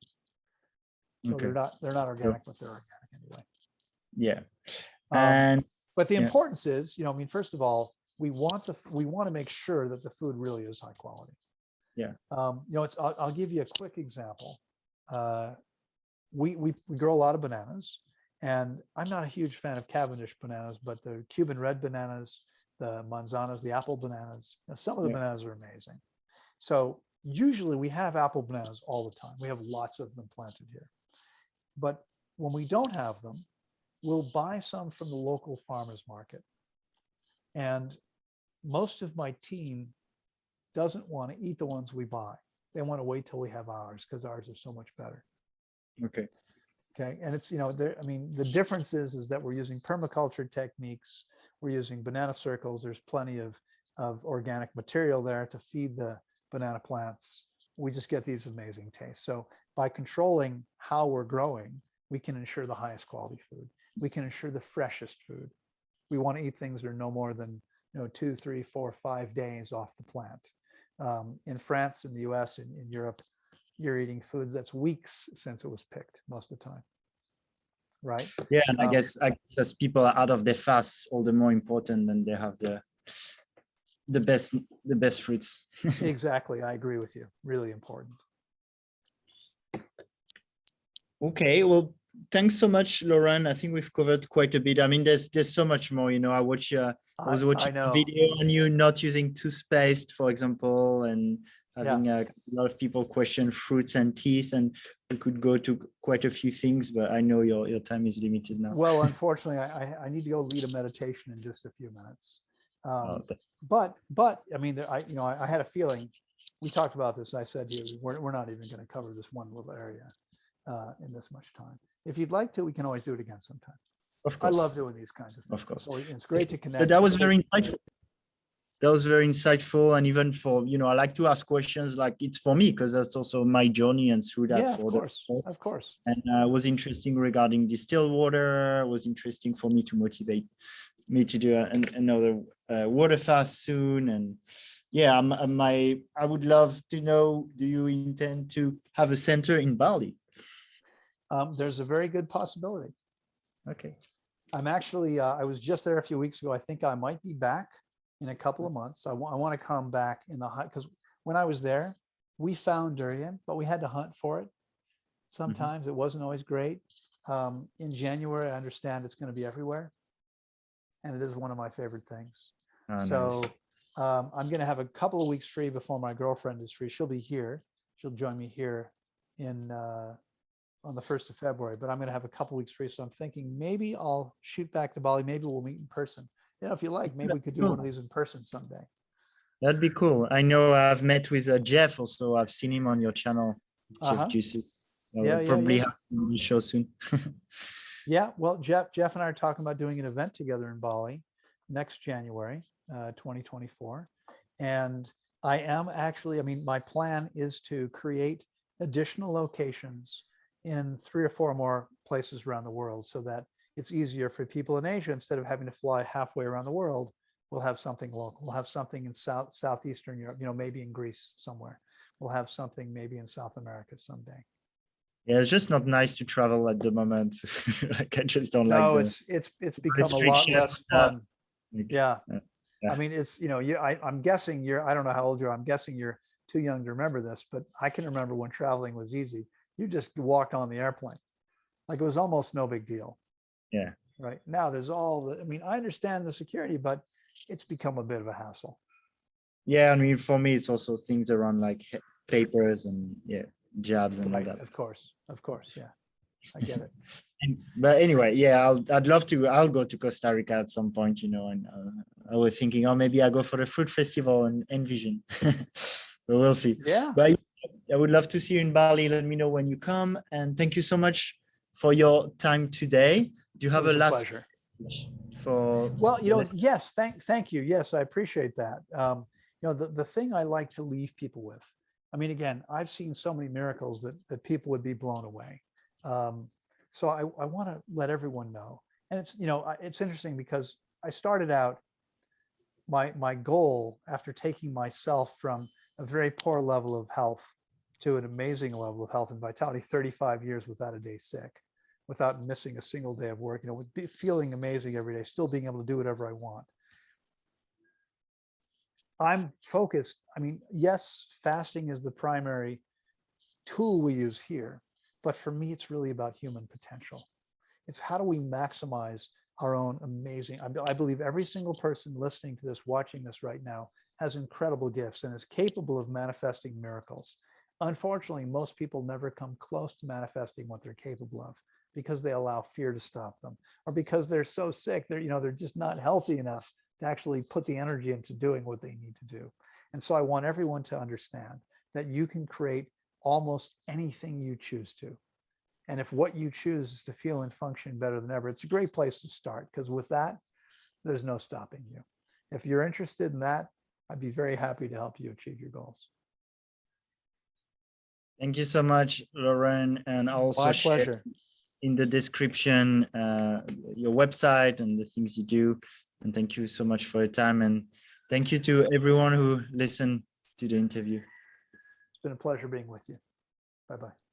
[SPEAKER 2] So
[SPEAKER 1] Okay.
[SPEAKER 2] they're not organic, but they're organic anyway.
[SPEAKER 1] Yeah.
[SPEAKER 2] Um,
[SPEAKER 1] And
[SPEAKER 2] but the importance is, I mean, first of all, we want to make sure that the food really is high quality.
[SPEAKER 1] yeah.
[SPEAKER 2] I'll give you a quick example. We grow a lot of bananas, and I'm not a huge fan of Cavendish bananas, but the Cuban red bananas, the manzanas, the apple bananas, some of the bananas are amazing. So usually we have apple bananas all the time. We have lots of them planted here. But when we don't have them, we'll buy some from the local farmers market. And most of my team doesn't want to eat the ones we buy. They want to wait till we have ours because ours are so much better.
[SPEAKER 1] Okay.
[SPEAKER 2] Okay. And it's, the difference is that we're using permaculture techniques. We're using banana circles. There's plenty of organic material there to feed the banana plants. We just get these amazing tastes. So by controlling how we're growing, we can ensure the highest quality food. We can ensure the freshest food. We want to eat things that are no more than 2, 3, 4, 5 days off the plant. In France, in the US, in Europe, you're eating foods that's weeks since it was picked most of the time, right?
[SPEAKER 1] Yeah, and I guess as people are out of their fast, all the more important, and they have the best fruits.
[SPEAKER 2] Exactly, I agree with you. Really important.
[SPEAKER 1] Okay, well, thanks so much, Loren. I think we've covered quite a bit. I mean, there's so much more. I was watching a video on you not using toothpaste, for example, and having a lot of people question fruits and teeth, and we could go to quite a few things, but I know your time is limited now.
[SPEAKER 2] Well, unfortunately, I need to go lead a meditation in just a few minutes. But I mean, I had a feeling. We talked about this. I said to you, we're not even going to cover this one little area in this much time. If you'd like to, we can always do it again sometime.
[SPEAKER 1] Of course.
[SPEAKER 2] I love doing these kinds of things.
[SPEAKER 1] Of course.
[SPEAKER 2] So it's great to connect.
[SPEAKER 1] But that was very insightful. That was very insightful. And even for, I like to ask questions like it's for me, because that's also my journey and through that.
[SPEAKER 2] Yeah, of course.
[SPEAKER 1] And it was interesting regarding distilled water. It was interesting for me to motivate me to do another water fast soon. And yeah, I would love to know, do you intend to have a center in Bali?
[SPEAKER 2] There's a very good possibility.
[SPEAKER 1] Okay.
[SPEAKER 2] I'm actually, I was just there a few weeks ago. I think I might be back in a couple of months. I want to come back in the hot, because when I was there, we found durian, but we had to hunt for it. Sometimes it wasn't always great. In January, I understand it's going to be everywhere. And it is one of my favorite things.
[SPEAKER 1] Oh,
[SPEAKER 2] so
[SPEAKER 1] nice.
[SPEAKER 2] I'm going to have a couple of weeks free before my girlfriend is free. She'll be here. She'll join me here on the 1st of February, but I'm going to have a couple of weeks free. So I'm thinking maybe I'll shoot back to Bali. Maybe we'll meet in person. If you like, maybe we could do one of these in person someday.
[SPEAKER 1] That'd be cool. I know I've met with Jeff also. I've seen him on your channel. Jeff Juicy. We'll probably have him on the show soon.
[SPEAKER 2] Yeah, well, Jeff and I are talking about doing an event together in Bali next January, 2024. And I am actually, my plan is to create additional locations in 3 or 4 more places around the world, so that it's easier for people in Asia, instead of having to fly halfway around the world. We'll have something local. We'll have something in Southeastern Europe, maybe in Greece somewhere. We'll have something maybe in South America someday.
[SPEAKER 1] Yeah, it's just not nice to travel at the moment. Like, I just don't like.
[SPEAKER 2] No, it's become a lot less fun. Yeah. I mean, it's, I'm guessing I don't know how old you are. I'm guessing you're too young to remember this, but I can remember when traveling was easy. You just walked on the airplane. Like, it was almost no big deal.
[SPEAKER 1] Yeah.
[SPEAKER 2] Right. Now there's I understand the security, but it's become a bit of a hassle.
[SPEAKER 1] Yeah. For me, it's also things around like papers and jobs and all that.
[SPEAKER 2] Of course. Yeah. I get it.
[SPEAKER 1] But anyway, yeah, I'd love to. I'll go to Costa Rica at some point, and I was thinking, maybe I go for the fruit festival and Envision. But we'll see.
[SPEAKER 2] Yeah.
[SPEAKER 1] But I would love to see you in Bali. Let me know when you come. And thank you so much for your time today. Do you have a last
[SPEAKER 2] pleasure
[SPEAKER 1] for?
[SPEAKER 2] Well, yes, thank you. Yes, I appreciate that. the thing I like to leave people with, I mean, again, I've seen so many miracles that people would be blown away. So I want to let everyone know. And it's interesting because I started out, my goal after taking myself from a very poor level of health to an amazing level of health and vitality, 35 years without a day sick, without missing a single day of work, feeling amazing every day, still being able to do whatever I want. I'm focused. I mean, yes, fasting is the primary tool we use here, but for me, it's really about human potential. It's how do we maximize our own amazing, I believe every single person listening to this, watching this right now, has incredible gifts and is capable of manifesting miracles. Unfortunately, most people never come close to manifesting what they're capable of because they allow fear to stop them, or because they're so sick, they're just not healthy enough to actually put the energy into doing what they need to do. And so I want everyone to understand that you can create almost anything you choose to. And if what you choose is to feel and function better than ever, it's a great place to start, because with that, there's no stopping you. If you're interested in that, I'd be very happy to help you achieve your goals.
[SPEAKER 1] Thank you so much, Loren. And I'll also
[SPEAKER 2] My
[SPEAKER 1] share
[SPEAKER 2] pleasure.
[SPEAKER 1] in the description your website and the things you do. And thank you so much for your time. And thank you to everyone who listened to the interview.
[SPEAKER 2] It's been a pleasure being with you. Bye-bye.